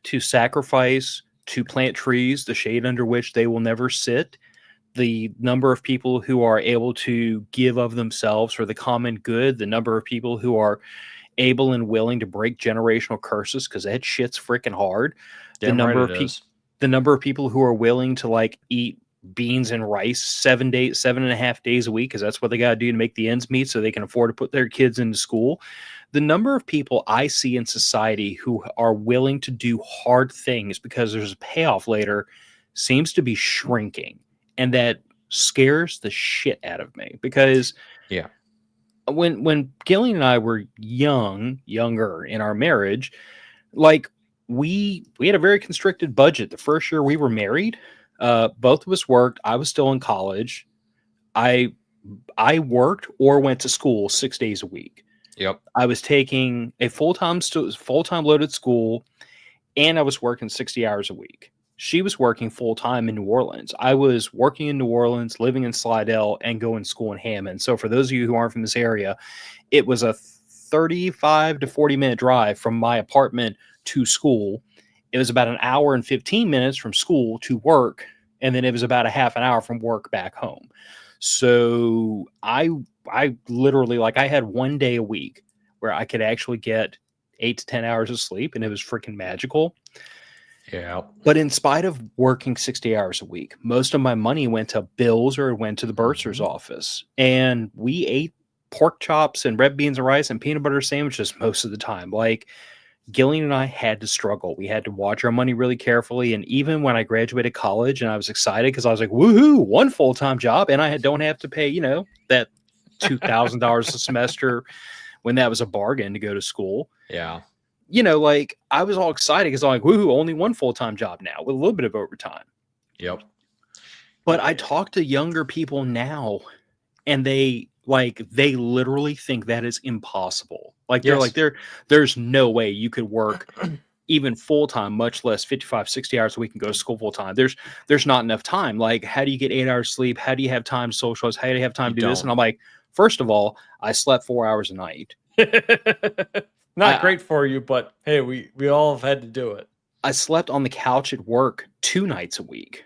to sacrifice, to plant trees, the shade under which they will never sit, the number of people who are able to give of themselves for the common good, the number of people who are able and willing to break generational curses, because that shit's freaking hard. The number of people who are willing to like eat beans and rice 7.5 days a week, because that's what they got to do to make the ends meet so they can afford to put their kids into school. The number of people I see in society who are willing to do hard things because there's a payoff later seems to be shrinking. And that scares the shit out of me, because when Gillian and I were younger in our marriage, like we had a very constricted budget. The first year we were married, both of us worked. I was still in college. I worked or went to school 6 days a week. Yep. I was taking a full-time loaded school, and I was working 60 hours a week. She was working full-time in New Orleans. I was working in New Orleans, living in Slidell, and going to school in Hammond. So for those of you who aren't from this area, it was a 35 to 40-minute drive from my apartment to school. It was about an hour and 15 minutes from school to work, and then it was about a half an hour from work back home. So I literally, like, I had 1 day a week where I could actually get 8 to 10 hours of sleep, and it was freaking magical. Yeah. But in spite of working 60 hours a week, most of my money went to bills or went to the bursar's office. And we ate pork chops and red beans and rice and peanut butter sandwiches most of the time. Like, Gillian and I had to struggle. We had to watch our money really carefully. And even when I graduated college and I was excited because I was like, woohoo, one full-time job, and I don't have to pay, that $2,000 a semester when that was a bargain to go to school. Yeah. Like, I was all excited because I'm like, woohoo, only one full-time job now with a little bit of overtime. Yep. But I talk to younger people now, and they literally think that is impossible. Like, they're like, there's no way you could work even full time, much less 55, 60 hours a week and go to school full time. There's not enough time. Like, how do you get 8 hours sleep? How do you have time to socialize? How do you have time to do this? And I'm like, first of all, I slept 4 hours a night. Not great for you, but hey, we all have had to do it. I slept on the couch at work 2 nights a week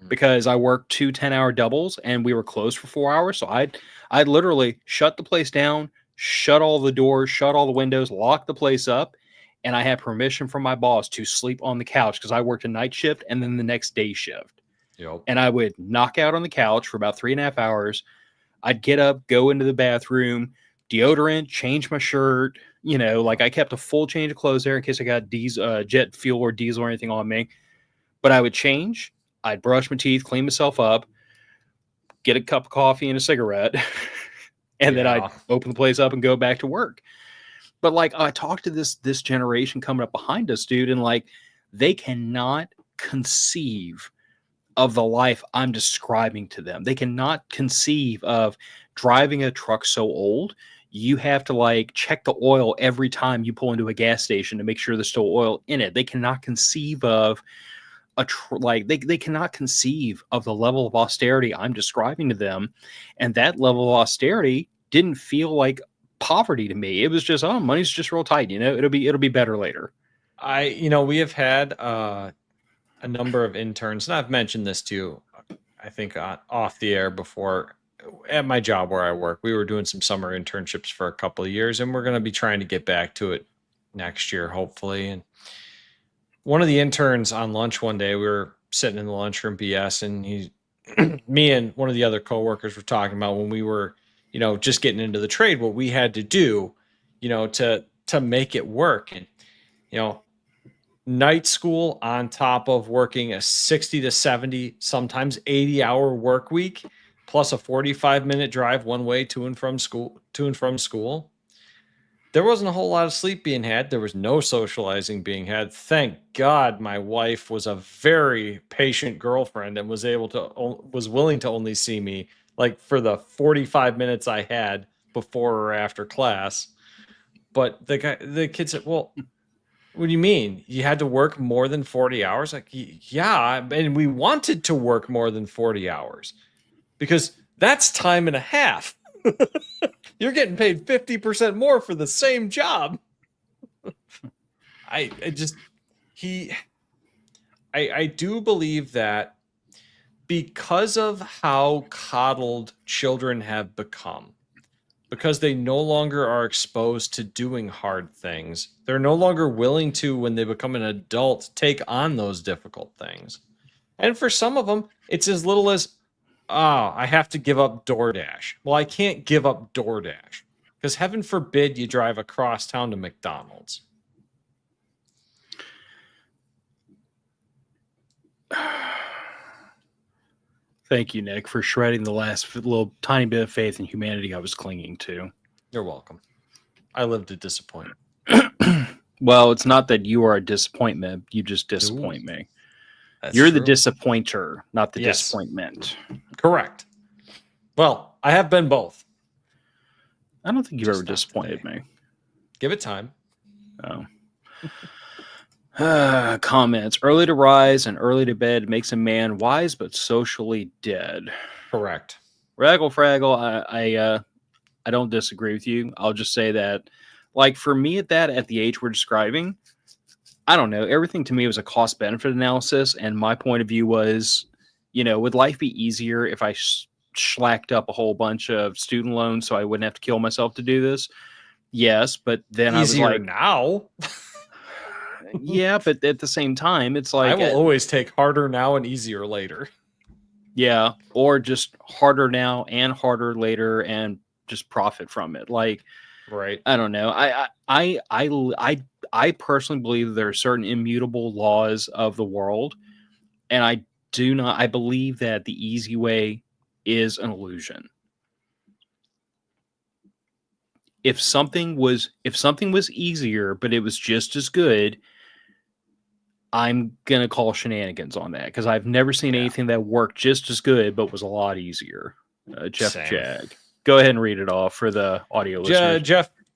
because I worked 2 10-hour doubles and we were closed for 4 hours. So I'd literally shut the place down, shut all the doors, shut all the windows, lock the place up. And I had permission from my boss to sleep on the couch because I worked a night shift and then the next day shift. Yep. And I would knock out on the couch for about 3.5 hours. I'd get up, go into the bathroom, deodorant, change my shirt. You know, like I kept a full change of clothes there in case I got jet fuel or diesel or anything on me. But I would change. I'd brush my teeth, clean myself up, get a cup of coffee and a cigarette. And then I'd open the place up and go back to work. But like I talked to this generation coming up behind us, dude, and like they cannot conceive of the life I'm describing to them. They cannot conceive of driving a truck so old. You have to like check the oil every time you pull into a gas station to make sure there's still oil in it. They cannot conceive of they cannot conceive of the level of austerity I'm describing to them. And that level of austerity didn't feel like poverty to me. It was just, oh, money's just real tight. You know, it'll be better later. We have had a number of interns, and I've mentioned this to you, I think off the air before. At my job where I work, we were doing some summer internships for a couple of years, and we're going to be trying to get back to it next year, hopefully. And one of the interns on lunch one day, we were sitting in the lunchroom BS, and me and one of the other coworkers were talking about when we were, just getting into the trade, what we had to do, to make it work. And, night school on top of working a 60 to 70, sometimes 80-hour work week, plus a 45-minute drive one way to and from school. There wasn't a whole lot of sleep being had. There was no socializing being had. Thank God my wife was a very patient girlfriend and was willing to only see me like for the 45 minutes I had before or after class. But the kid said, well, what do you mean? You had to work more than 40 hours? Like, yeah, and we wanted to work more than 40 hours. Because that's time and a half. You're getting paid 50% more for the same job. I do believe that because of how coddled children have become, because they no longer are exposed to doing hard things, they're no longer willing to, when they become an adult, take on those difficult things. And for some of them, it's as little as, I have to give up DoorDash. Well, I can't give up DoorDash because heaven forbid you drive across town to McDonald's. Thank you, Nick, for shredding the last little tiny bit of faith in humanity I was clinging to. You're welcome. I live to disappoint. Well, it's not that you are a disappointment. You just disappoint me. You're true. The disappointer, not the disappointment. Correct. Well, I have been both. I don't think you've ever disappointed me. Give it time. Oh. Comments. Early to rise and early to bed makes a man wise but socially dead. Correct. Raggle Fraggle, I don't disagree with you. I'll just say that, like, for me at the age we're describing, I don't know. Everything to me was a cost-benefit analysis, and my point of view was, would life be easier if I schlacked up a whole bunch of student loans so I wouldn't have to kill myself to do this? Yes, but then easier I was like, now. Yeah, but at the same time, it's like I will always take harder now and easier later. Yeah, or just harder now and harder later, and just profit from it. Like, right? I don't know. I personally believe there are certain immutable laws of the world, and I believe that the easy way is an illusion. If something was easier, but it was just as good, I'm gonna call shenanigans on that because I've never seen anything that worked just as good but was a lot easier. Jeff Jag, go ahead and read it off for the audio listeners.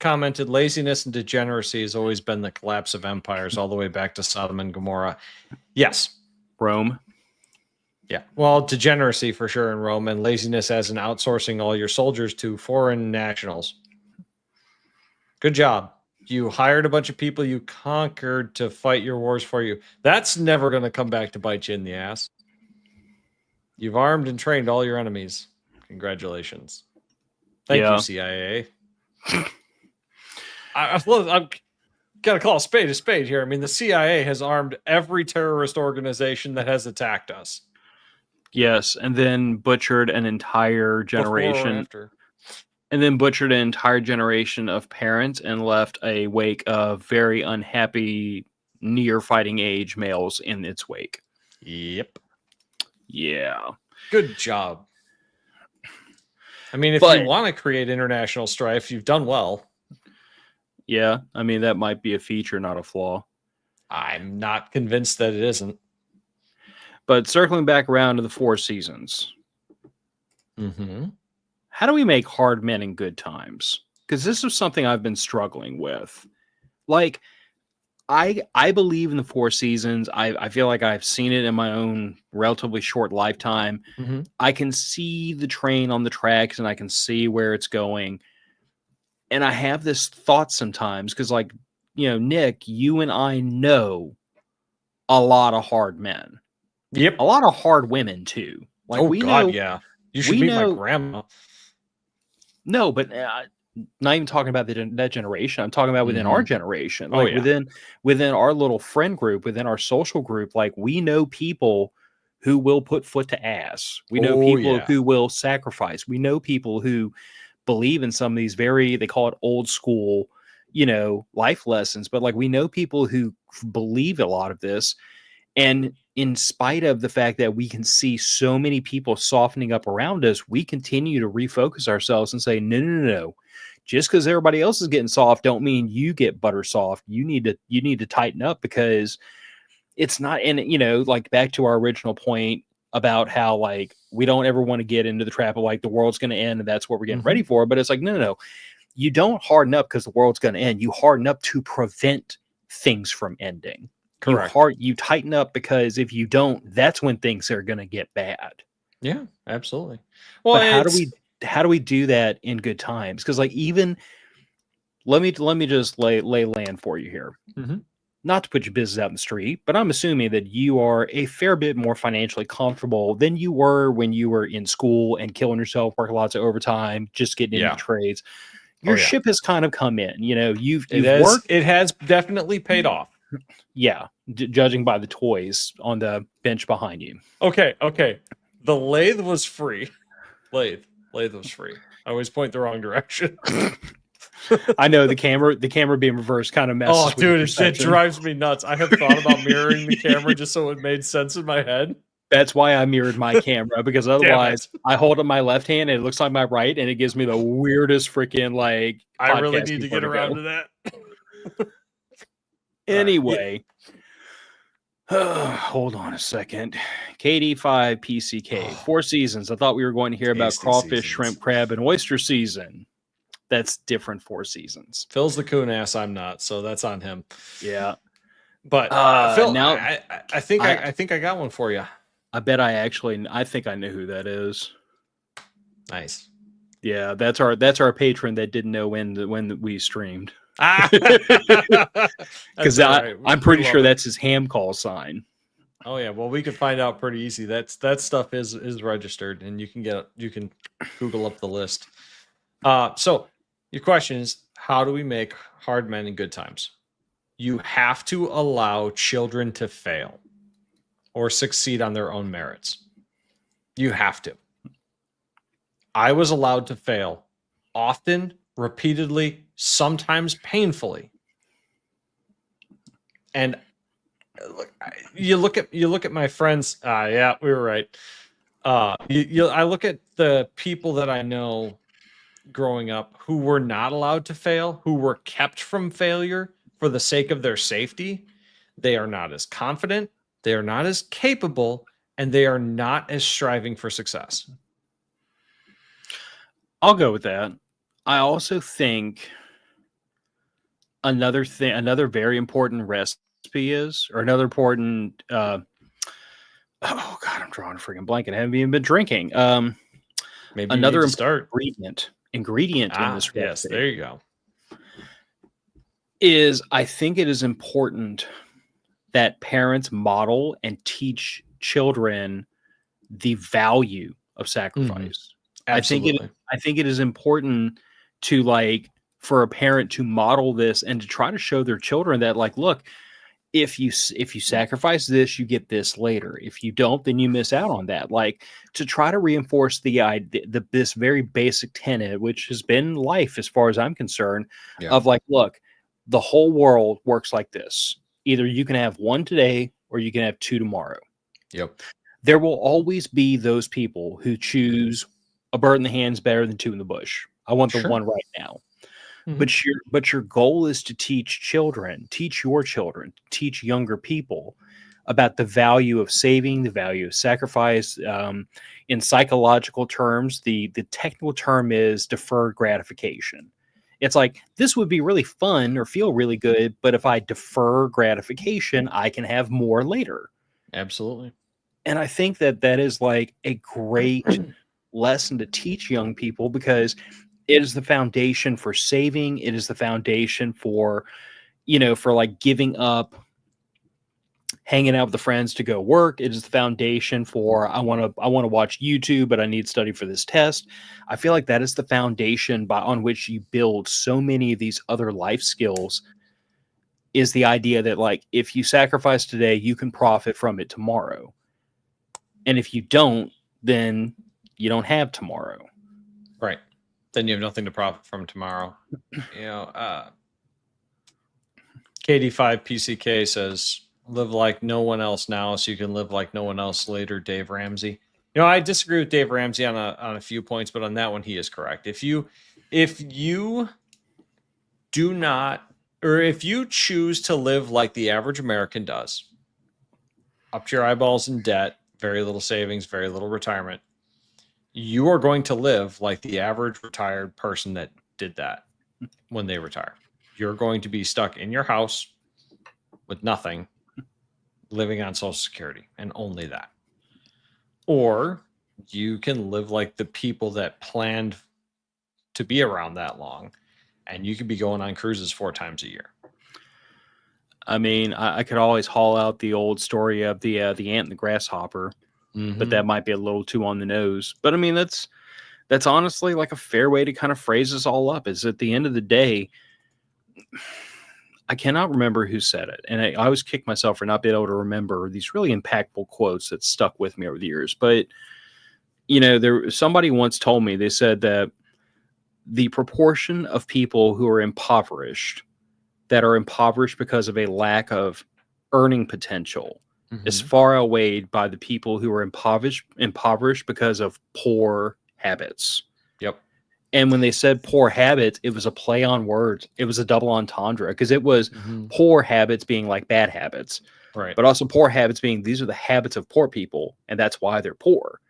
commented, laziness and degeneracy has always been the collapse of empires all the way back to Sodom and Gomorrah. Yes. Rome. Yeah. Well, degeneracy for sure in Rome, and laziness as in outsourcing all your soldiers to foreign nationals. Good job. You hired a bunch of people you conquered to fight your wars for you. That's never going to come back to bite you in the ass. You've armed and trained all your enemies. Congratulations. Thank you, CIA. I've got to call a spade here. I mean, the CIA has armed every terrorist organization that has attacked us. Yes, and then butchered an entire generation. And then butchered an entire generation of parents and left a wake of very unhappy, near fighting age males in its wake. Yep. Yeah. Good job. I mean, if you want to create international strife, you've done well. Yeah. I mean, that might be a feature, not a flaw. I'm not convinced that it isn't. But circling back around to the Four Seasons. Mm-hmm. How do we make hard men in good times? Because this is something I've been struggling with. Like, I believe in the Four Seasons. I feel like I've seen it in my own relatively short lifetime. Mm-hmm. I can see the train on the tracks and I can see where it's going. And I have this thought sometimes because, like, you know, Nick, you and I know a lot of hard men. Yep. A lot of hard women, too. Like, we know, yeah. You should meet my grandma. No, but not even talking about that generation. I'm talking about within our generation. Like within our little friend group, within our social group, like we know people who will put foot to ass. We know people who will sacrifice. We know people who believe in some of these they call it old school, you know, life lessons. But like we know people who believe a lot of this. And in spite of the fact that we can see so many people softening up around us, we continue to refocus ourselves and say, no. Just because everybody else is getting soft, don't mean you get butter soft. You need to tighten up because it's not. And you know, like back to our original point about how like we don't ever want to get into the trap of like the world's going to end and that's what we're getting ready for. But it's like no. You don't harden up because the world's going to end. You harden up to prevent things from ending. Correct. You tighten up because if you don't, that's when things are going to get bad. Yeah, absolutely. Well, but how do we do that in good times? Because like even let me just lay land for you here. Mm-hmm. Not to put your business out in the street, but I'm assuming that you are a fair bit more financially comfortable than you were when you were in school and killing yourself, working lots of overtime, just getting into trades. Your ship has kind of come in. You know, you've worked. It has definitely paid off. Yeah, judging by the toys on the bench behind you. Okay. The lathe was free. Lathe was free. I always point the wrong direction. I know the camera being reversed kind of messes. Oh, dude, it drives me nuts. I have thought about mirroring the camera just so it made sense in my head. That's why I mirrored my camera because otherwise I hold up my left hand and it looks like my right and it gives me the weirdest freaking like. I really need to get around to that. Anyway, hold on a second. KD5 PCK, Four Seasons. I thought we were going to hear about crawfish, shrimp, crab, and oyster season. That's different Four Seasons. Phil's the coon ass. I'm not, so that's on him. Yeah, but Phil, now I think I got one for you. I bet I think I know who that is. Nice. Yeah, that's our patron that didn't know when we streamed. Because I'm pretty sure that's his ham call sign. Oh yeah, well we could find out pretty easy. That stuff is registered, and you can Google up the list. So your question is, how do we make hard men in good times? You have to allow children to fail or succeed on their own merits. You have to. I was allowed to fail often, repeatedly, sometimes painfully. And you look at my friends. Yeah, we were right. I look at the people that I know growing up who were not allowed to fail, who were kept from failure for the sake of their safety. They are not as confident, they are not as capable, and they are not as striving for success. I'll go with that. I also think another thing, another very important recipe is, or another important, oh God, I'm drawing a freaking blanket. I haven't even been drinking. Maybe you need Another to important start. ingredient in this Yes, recipe there you go. is, I think it is important that parents model and teach children the value of sacrifice. Absolutely. I think it is important to, like, for a parent to model this and to try to show their children that, like, look, if you sacrifice this, you get this later. If you don't, then you miss out on that. Like, to try to reinforce the idea, this very basic tenet, which has been life as far as I'm concerned, Yeah. of like, look, the whole world works like this. Either you can have one today or you can have two tomorrow. Yep. There will always be those people who choose a bird in the hand's better than two in the bush. I want the Sure. one right now. Mhm. But your goal is to teach your children, teach younger people about the value of saving, the value of sacrifice. In psychological terms, the technical term is deferred gratification. It's like, this would be really fun or feel really good, but if I defer gratification, I can have more later. Absolutely. And I think that that is like a great lesson to teach young people, because it is the foundation for saving. It is the foundation for, for like giving up hanging out with the friends to go work. It is the foundation for, I want to watch YouTube, but I need to study for this test. I feel like that is the foundation on which you build so many of these other life skills, is the idea that, like, if you sacrifice today, you can profit from it tomorrow. And if you don't, then you don't have tomorrow. Right. Then you have nothing to profit from tomorrow. KD5 PCK says, live like no one else now so you can live like no one else later, Dave Ramsey. I disagree with Dave Ramsey on a few points, but on that one he is correct. If you do not, or if you choose to live like the average American does, up to your eyeballs in debt, very little savings, very little retirement, you are going to live like the average retired person that did that when they retire. You're going to be stuck in your house with nothing, living on Social Security and only that. Or you can live like the people that planned to be around that long, and you could be going on cruises 4 times a year. I mean, I could always haul out the old story of the ant and the grasshopper, but that might be a little too on the nose. But I mean, that's honestly like a fair way to kind of phrase this all up. Is at the end of the day, I cannot remember who said it, and I always kick myself for not being able to remember these really impactful quotes that stuck with me over the years. But somebody once told me, they said that the proportion of people who are impoverished, because of a lack of earning potential, is far outweighed by the people who are impoverished because of poor habits. Yep. And when they said poor habits, it was a play on words. It was a double entendre, because it was poor habits being like bad habits, right? But also poor habits being, these are the habits of poor people, and that's why they're poor.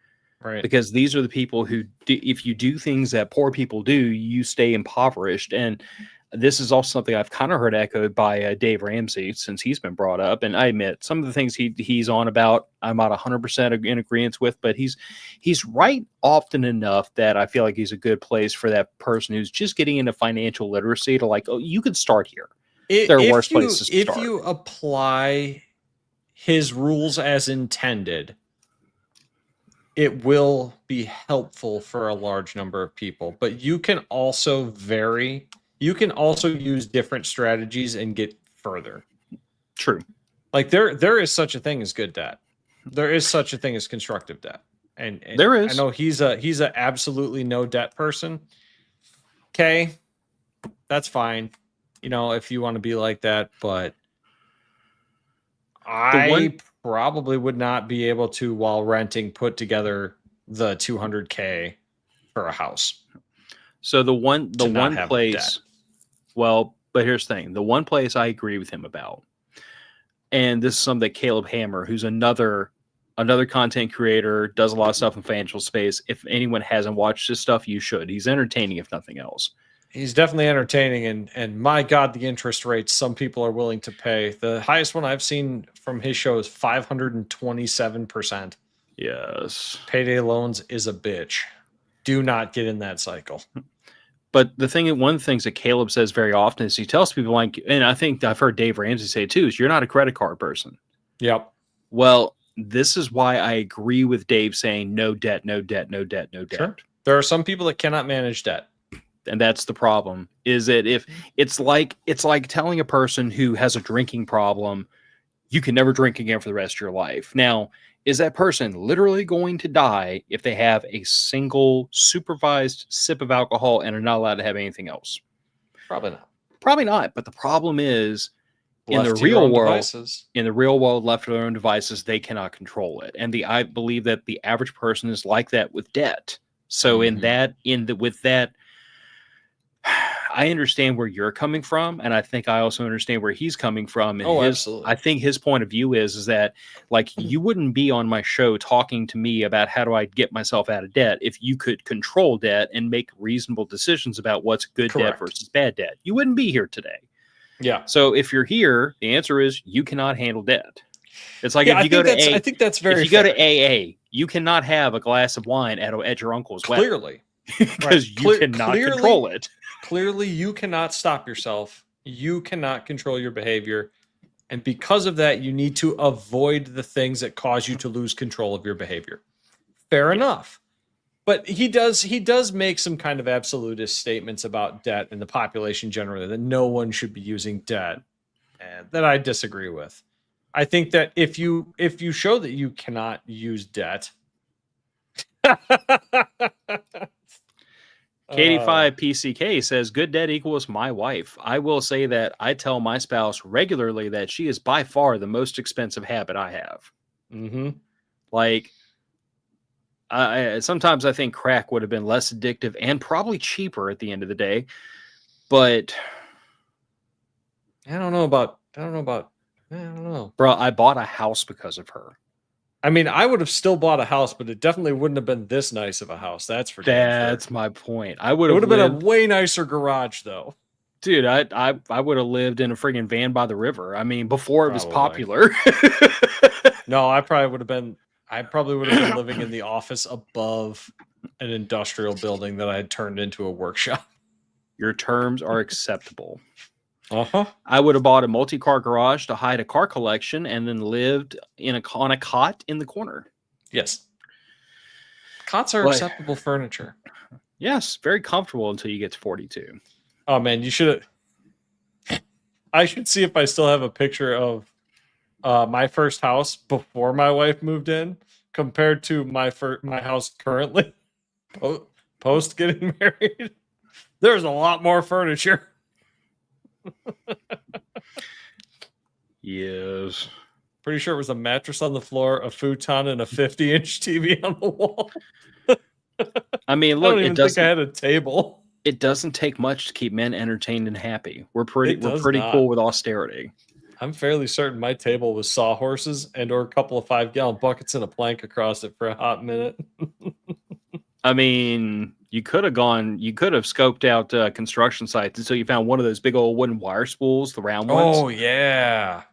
Right. Because these are the people who, if you do things that poor people do, you stay impoverished. And this is also something I've kind of heard echoed by Dave Ramsey since he's been brought up. And I admit, some of the things he's on about, I'm not 100% in agreement with, but he's right often enough that I feel like he's a good place for that person who's just getting into financial literacy to, like, oh, you could start here. There are worse places to start. If you apply his rules as intended, it will be helpful for a large number of people. But you can also use different strategies and get further. True. Like there is such a thing as good debt. There is such a thing as constructive debt. And there is. I know he's a absolutely no debt person. Okay. That's fine. If you want to be like that, but I probably would not be able to, while renting, put together the $200K for a house. So the one place, well, but here's the thing. The one place I agree with him about, and this is something that Caleb Hammer, who's another content creator, does a lot of stuff in financial space. If anyone hasn't watched his stuff, you should. He's entertaining, if nothing else. He's definitely entertaining, and my God, the interest rates some people are willing to pay. The highest one I've seen from his show is 527%. Yes. Payday loans is a bitch. Do not get in that cycle. But one of the things that Caleb says very often is he tells people, like, and I think I've heard Dave Ramsey say it too, is you're not a credit card person. Yep. Well, this is why I agree with Dave saying no debt, no debt, no debt, no debt. Sure. There are some people that cannot manage debt. And that's the problem, is that if it's like telling a person who has a drinking problem, you can never drink again for the rest of your life. Now, is that person literally going to die if they have a single supervised sip of alcohol and are not allowed to have anything else? Probably not. Probably not. But the problem is, in the Left to your real own world, devices. in the real world, left to their own devices, they cannot control it. And I believe that the average person is like that with debt. So with that, I understand where you're coming from, and I think I also understand where he's coming from. And absolutely. I think his point of view is that, like, you wouldn't be on my show talking to me about how do I get myself out of debt if you could control debt and make reasonable decisions about what's good Correct. debt versus bad debt. You wouldn't be here today. Yeah. So if you're here, the answer is you cannot handle debt. It's like if you go to I think that's very. If you go to AA, you cannot have a glass of wine at your uncle's wedding. Clearly. Because you cannot control it. Clearly, you cannot stop yourself. You cannot control your behavior. And because of that, you need to avoid the things that cause you to lose control of your behavior. Fair enough. But he does make some kind of absolutist statements about debt and the population generally, that no one should be using debt, and that I disagree with. I think that if you show that you cannot use debt, Katie5 PCK says, good debt equals my wife. I will say that I tell my spouse regularly that she is by far the most expensive habit I have. Mm-hmm. Like, sometimes I think crack would have been less addictive and probably cheaper at the end of the day. But I don't know. Bro, I bought a house because of her. I mean, I would have still bought a house, but it definitely wouldn't have been this nice of a house. That's for damn sure. That's my point. It would have been a way nicer garage, though. Dude, I would have lived in a friggin' van by the river. I mean, before it was popular. No, I probably would have been living in the office above an industrial building that I had turned into a workshop. Your terms are acceptable. Uh-huh. I would have bought a multi-car garage to hide a car collection and then lived on a cot in the corner. Yes. Cots are acceptable furniture. Yes, very comfortable until you get to 42. Oh, man, you should have... I should see if I still have a picture of my first house before my wife moved in compared to my house currently post getting married. There's a lot more furniture. Yes. Pretty sure it was a mattress on the floor, a futon, and a 50-inch TV on the wall. I mean, look, I don't even think I had a table. It doesn't take much to keep men entertained and happy. We're pretty cool with austerity. I'm fairly certain my table was sawhorses and or a couple of 5-gallon buckets and a plank across it for a hot minute. I mean, you could have scoped out construction sites until you found one of those big old wooden wire spools, the round ones. Oh, yeah.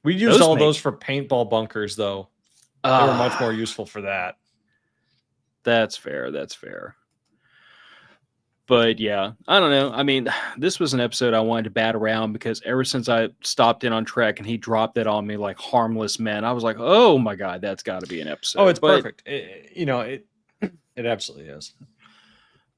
We used those for paintball bunkers, though. They were much more useful for that. That's fair. But yeah, I don't know. I mean, this was an episode I wanted to bat around because ever since I stopped in on Trek and he dropped it on me like Harmless Men, I was like, oh my God, that's got to be an episode. Oh, it's perfect. It absolutely is.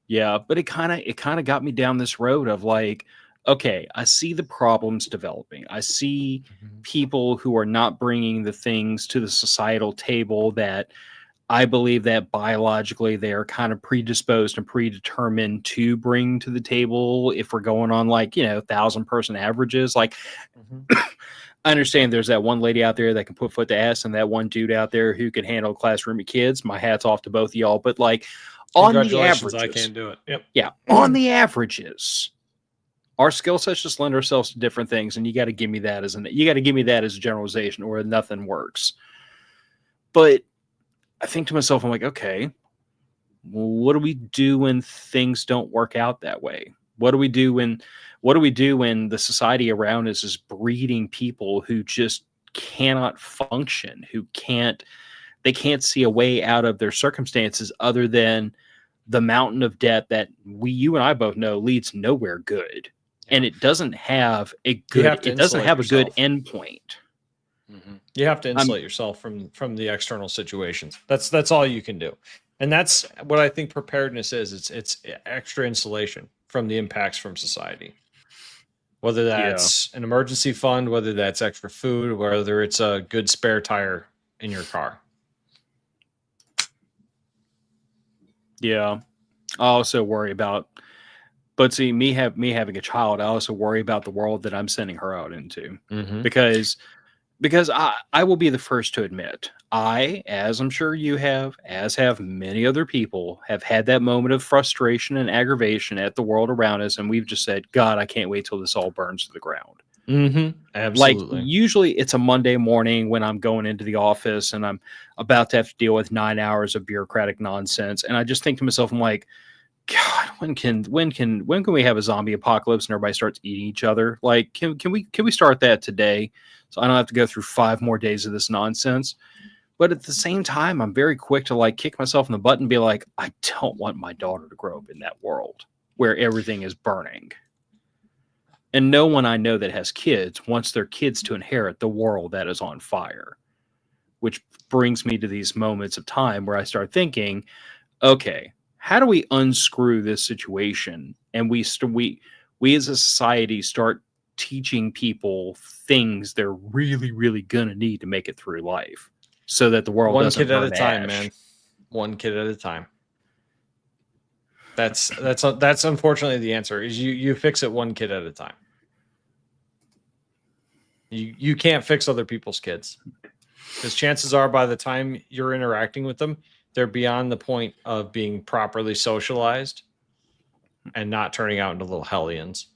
Yeah, but it kind of got me down this road of like, okay, I see the problems developing. I see people who are not bringing the things to the societal table that I believe that biologically they are kind of predisposed and predetermined to bring to the table if we're going on like, 1,000-person averages. Like, I understand there's that one lady out there that can put foot to ass and that one dude out there who can handle a classroom of kids. My hat's off to both of y'all. But like, on the averages, I can't do it. Yep. Yeah, on the averages, our skill sets just lend ourselves to different things, and you got to give me that as a generalization, or nothing works. But I think to myself, I'm like, okay, well, what do we do when things don't work out that way? What do we do when the society around us is breeding people who just cannot function, they can't see a way out of their circumstances other than the mountain of debt that you and I both know leads nowhere good. And it doesn't have a good end point. You have to insulate yourself from the external situations. That's all you can do. And that's what I think preparedness is. It's extra insulation from the impacts from society. Whether that's an emergency fund, whether that's extra food, whether it's a good spare tire in your car. Yeah. I also worry about, but see, me having a child, I also worry about the world that I'm sending her out into. Because I will be the first to admit, as I'm sure you have, as have many other people, have had that moment of frustration and aggravation at the world around us, and we've just said, God, I can't wait till this all burns to the ground. Absolutely. Like, usually it's a Monday morning when I'm going into the office and I'm about to have to deal with 9 hours of bureaucratic nonsense, and I just think to myself, I'm like, God, when can we have a zombie apocalypse and everybody starts eating each other? Like, can we start that today, so I don't have to go through 5 more days of this nonsense? But at the same time, I'm very quick to like kick myself in the butt and be like, I don't want my daughter to grow up in that world where everything is burning. And no one I know that has kids wants their kids to inherit the world that is on fire. Which brings me to these moments of time where I start thinking, okay, how do we unscrew this situation? And we as a society start teaching people things they're really, really gonna need to make it through life, so that the world doesn't burn one kid at a time, ash. man. One kid at a time. That's unfortunately the answer. Is you fix it one kid at a time. You can't fix other people's kids, because chances are by the time you're interacting with them, they're beyond the point of being properly socialized and not turning out into little hellions.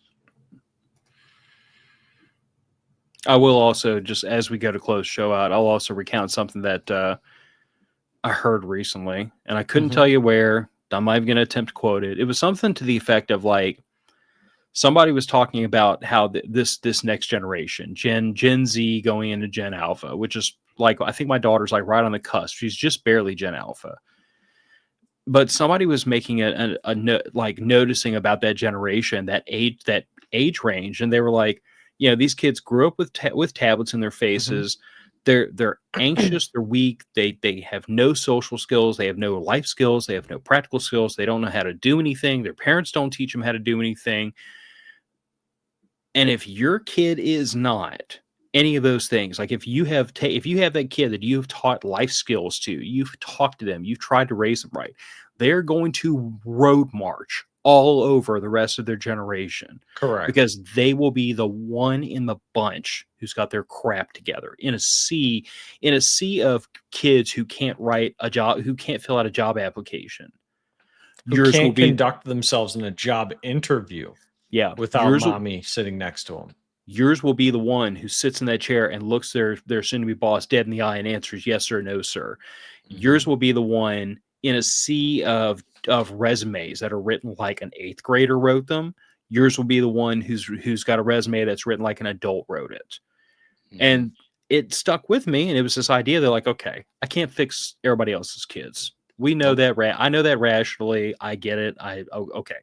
I will also, just as we go to close show out, I'll also recount something that I heard recently, and I couldn't tell you where. I'm not even going to attempt to quote it. It was something to the effect of like, somebody was talking about how this next generation, Gen Z going into Gen Alpha, which is like, I think my daughter's like right on the cusp. She's just barely Gen Alpha. But somebody was making like noticing about that generation, that age range, and they were like, these kids grew up with tablets in their faces. They're anxious, they're weak, they have no social skills, they have no life skills, they have no practical skills, they don't know how to do anything, their parents don't teach them how to do anything. And if your kid is not any of those things, like if you have that kid that you've taught life skills to, you've talked to them, you've tried to raise them right, they're going to road march all over the rest of their generation. Correct. Because they will be the one in the bunch who's got their crap together in a sea of kids who can't write a job, who can't fill out a job application. Who can't conduct themselves in a job interview. Yeah. Without mommy sitting next to them. Yours will be the one who sits in that chair and looks their soon-to-be boss dead in the eye and answers yes or no, sir. Yours will be the one in a sea of resumes that are written like an 8th grader wrote them. Yours will be the one who's got a resume that's written like an adult wrote it. And it stuck with me, and it was this idea that like, okay, I can't fix everybody else's kids. We know that. I know that rationally. I get it. Okay.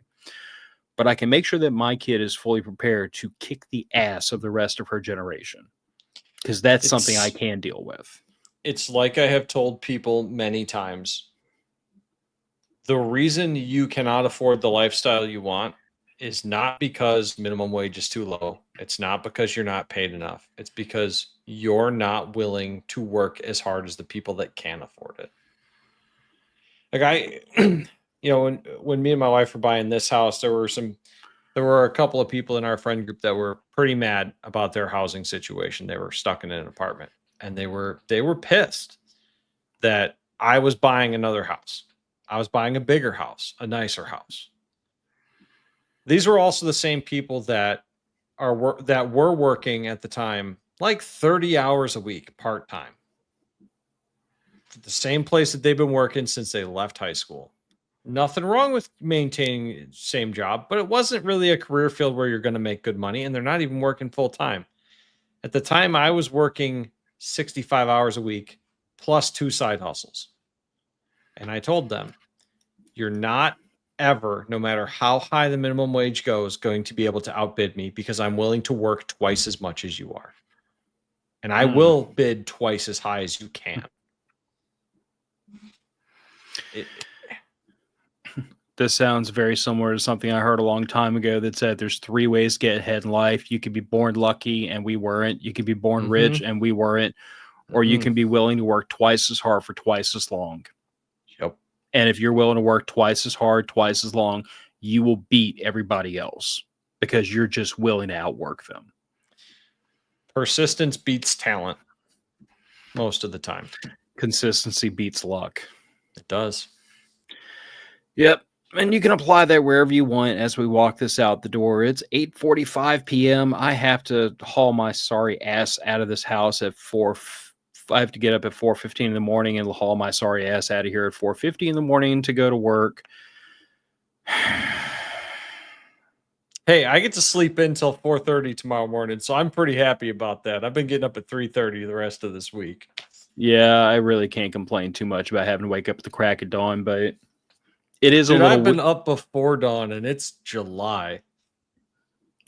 But I can make sure that my kid is fully prepared to kick the ass of the rest of her generation, because that's something I can deal with. It's like I have told people many times. The reason you cannot afford the lifestyle you want is not because minimum wage is too low. It's not because you're not paid enough. It's because you're not willing to work as hard as the people that can afford it. Like when me and my wife were buying this house, there were a couple of people in our friend group that were pretty mad about their housing situation. They were stuck in an apartment, and they were pissed that I was buying another house. I was buying a bigger house, a nicer house. These were also the same people that were working at the time like 30 hours a week part-time. The same place that they've been working since they left high school. Nothing wrong with maintaining same job, but it wasn't really a career field where you're going to make good money, and they're not even working full time. At the time, I was working 65 hours a week plus 2 side hustles. And I told them, you're not ever, no matter how high the minimum wage goes, going to be able to outbid me because I'm willing to work twice as much as you are. And I will bid twice as high as you can. This sounds very similar to something I heard a long time ago that said there's 3 ways to get ahead in life. You could be born lucky and we weren't. You could be born rich and we weren't. Or you can be willing to work twice as hard for twice as long. Yep. And if you're willing to work twice as hard, twice as long, you will beat everybody else because you're just willing to outwork them. Persistence beats talent most of the time. Consistency beats luck. It does. Yep. And you can apply that wherever you want as we walk this out the door. It's 8:45 p.m. I have to haul my sorry ass out of this house at 4. I have to get up at 4:15 in the morning and haul my sorry ass out of here at 4:50 in the morning to go to work. Hey, I get to sleep in until 4:30 tomorrow morning, so I'm pretty happy about that. I've been getting up at 3:30 the rest of this week. Yeah, I really can't complain too much about having to wake up at the crack of dawn, but it is a little. I've been up before dawn, and it's July.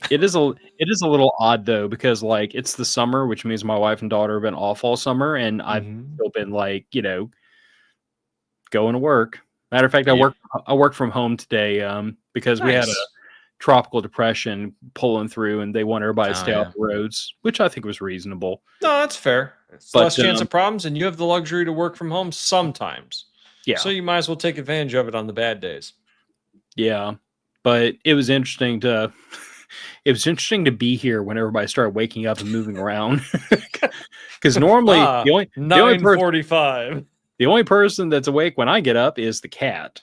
It is a little odd though, because like it's the summer, which means my wife and daughter have been off all summer, and I've still been like, going to work. Matter of fact, I work from home today because we had a tropical depression pulling through, and they want everybody to stay off the roads, which I think was reasonable. No, that's fair. It's less chance of problems, and you have the luxury to work from home sometimes. Yeah. So you might as well take advantage of it on the bad days. Yeah. But it was interesting to be here when everybody started waking up and moving around. Because normally the only 9:45. The only person that's awake when I get up is the cat.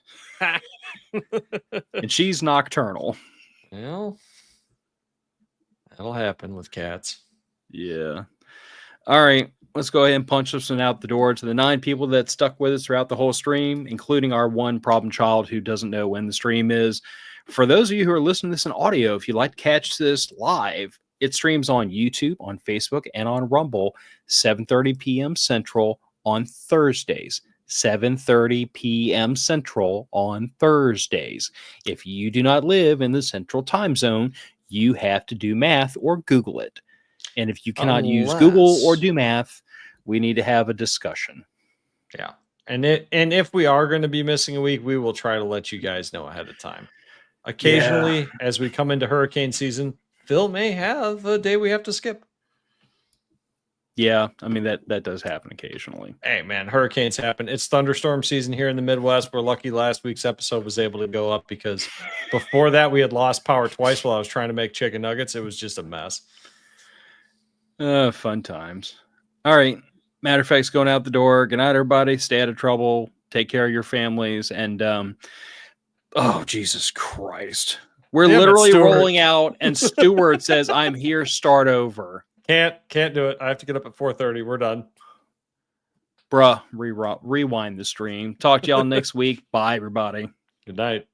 And she's nocturnal. Well, that'll happen with cats. Yeah. All right. Let's go ahead and punch this one out the door to the 9 people that stuck with us throughout the whole stream, including our one problem child who doesn't know when the stream is. For those of you who are listening to this in audio, if you'd like to catch this live, it streams on YouTube, on Facebook, and on Rumble, 7:30 p.m. Central on Thursdays. 7:30 p.m. Central on Thursdays. If you do not live in the Central Time Zone, you have to do math or Google it. And if you cannot use Google or do math, we need to have a discussion. Yeah. And if we are going to be missing a week, we will try to let you guys know ahead of time. Occasionally, as we come into hurricane season, Phil may have a day we have to skip. Yeah, I mean, that does happen occasionally. Hey, man, hurricanes happen. It's thunderstorm season here in the Midwest. We're lucky last week's episode was able to go up because before that, we had lost power twice while I was trying to make chicken nuggets. It was just a mess. Fun times. All right. Matter of fact, going out the door. Good night, everybody. Stay out of trouble. Take care of your families. And, oh, Jesus Christ. We're literally rolling out, and Stuart says, I'm here, start over. Can't do it. I have to get up at 4:30. We're done. Bruh, rewind the stream. Talk to y'all next week. Bye, everybody. Good night.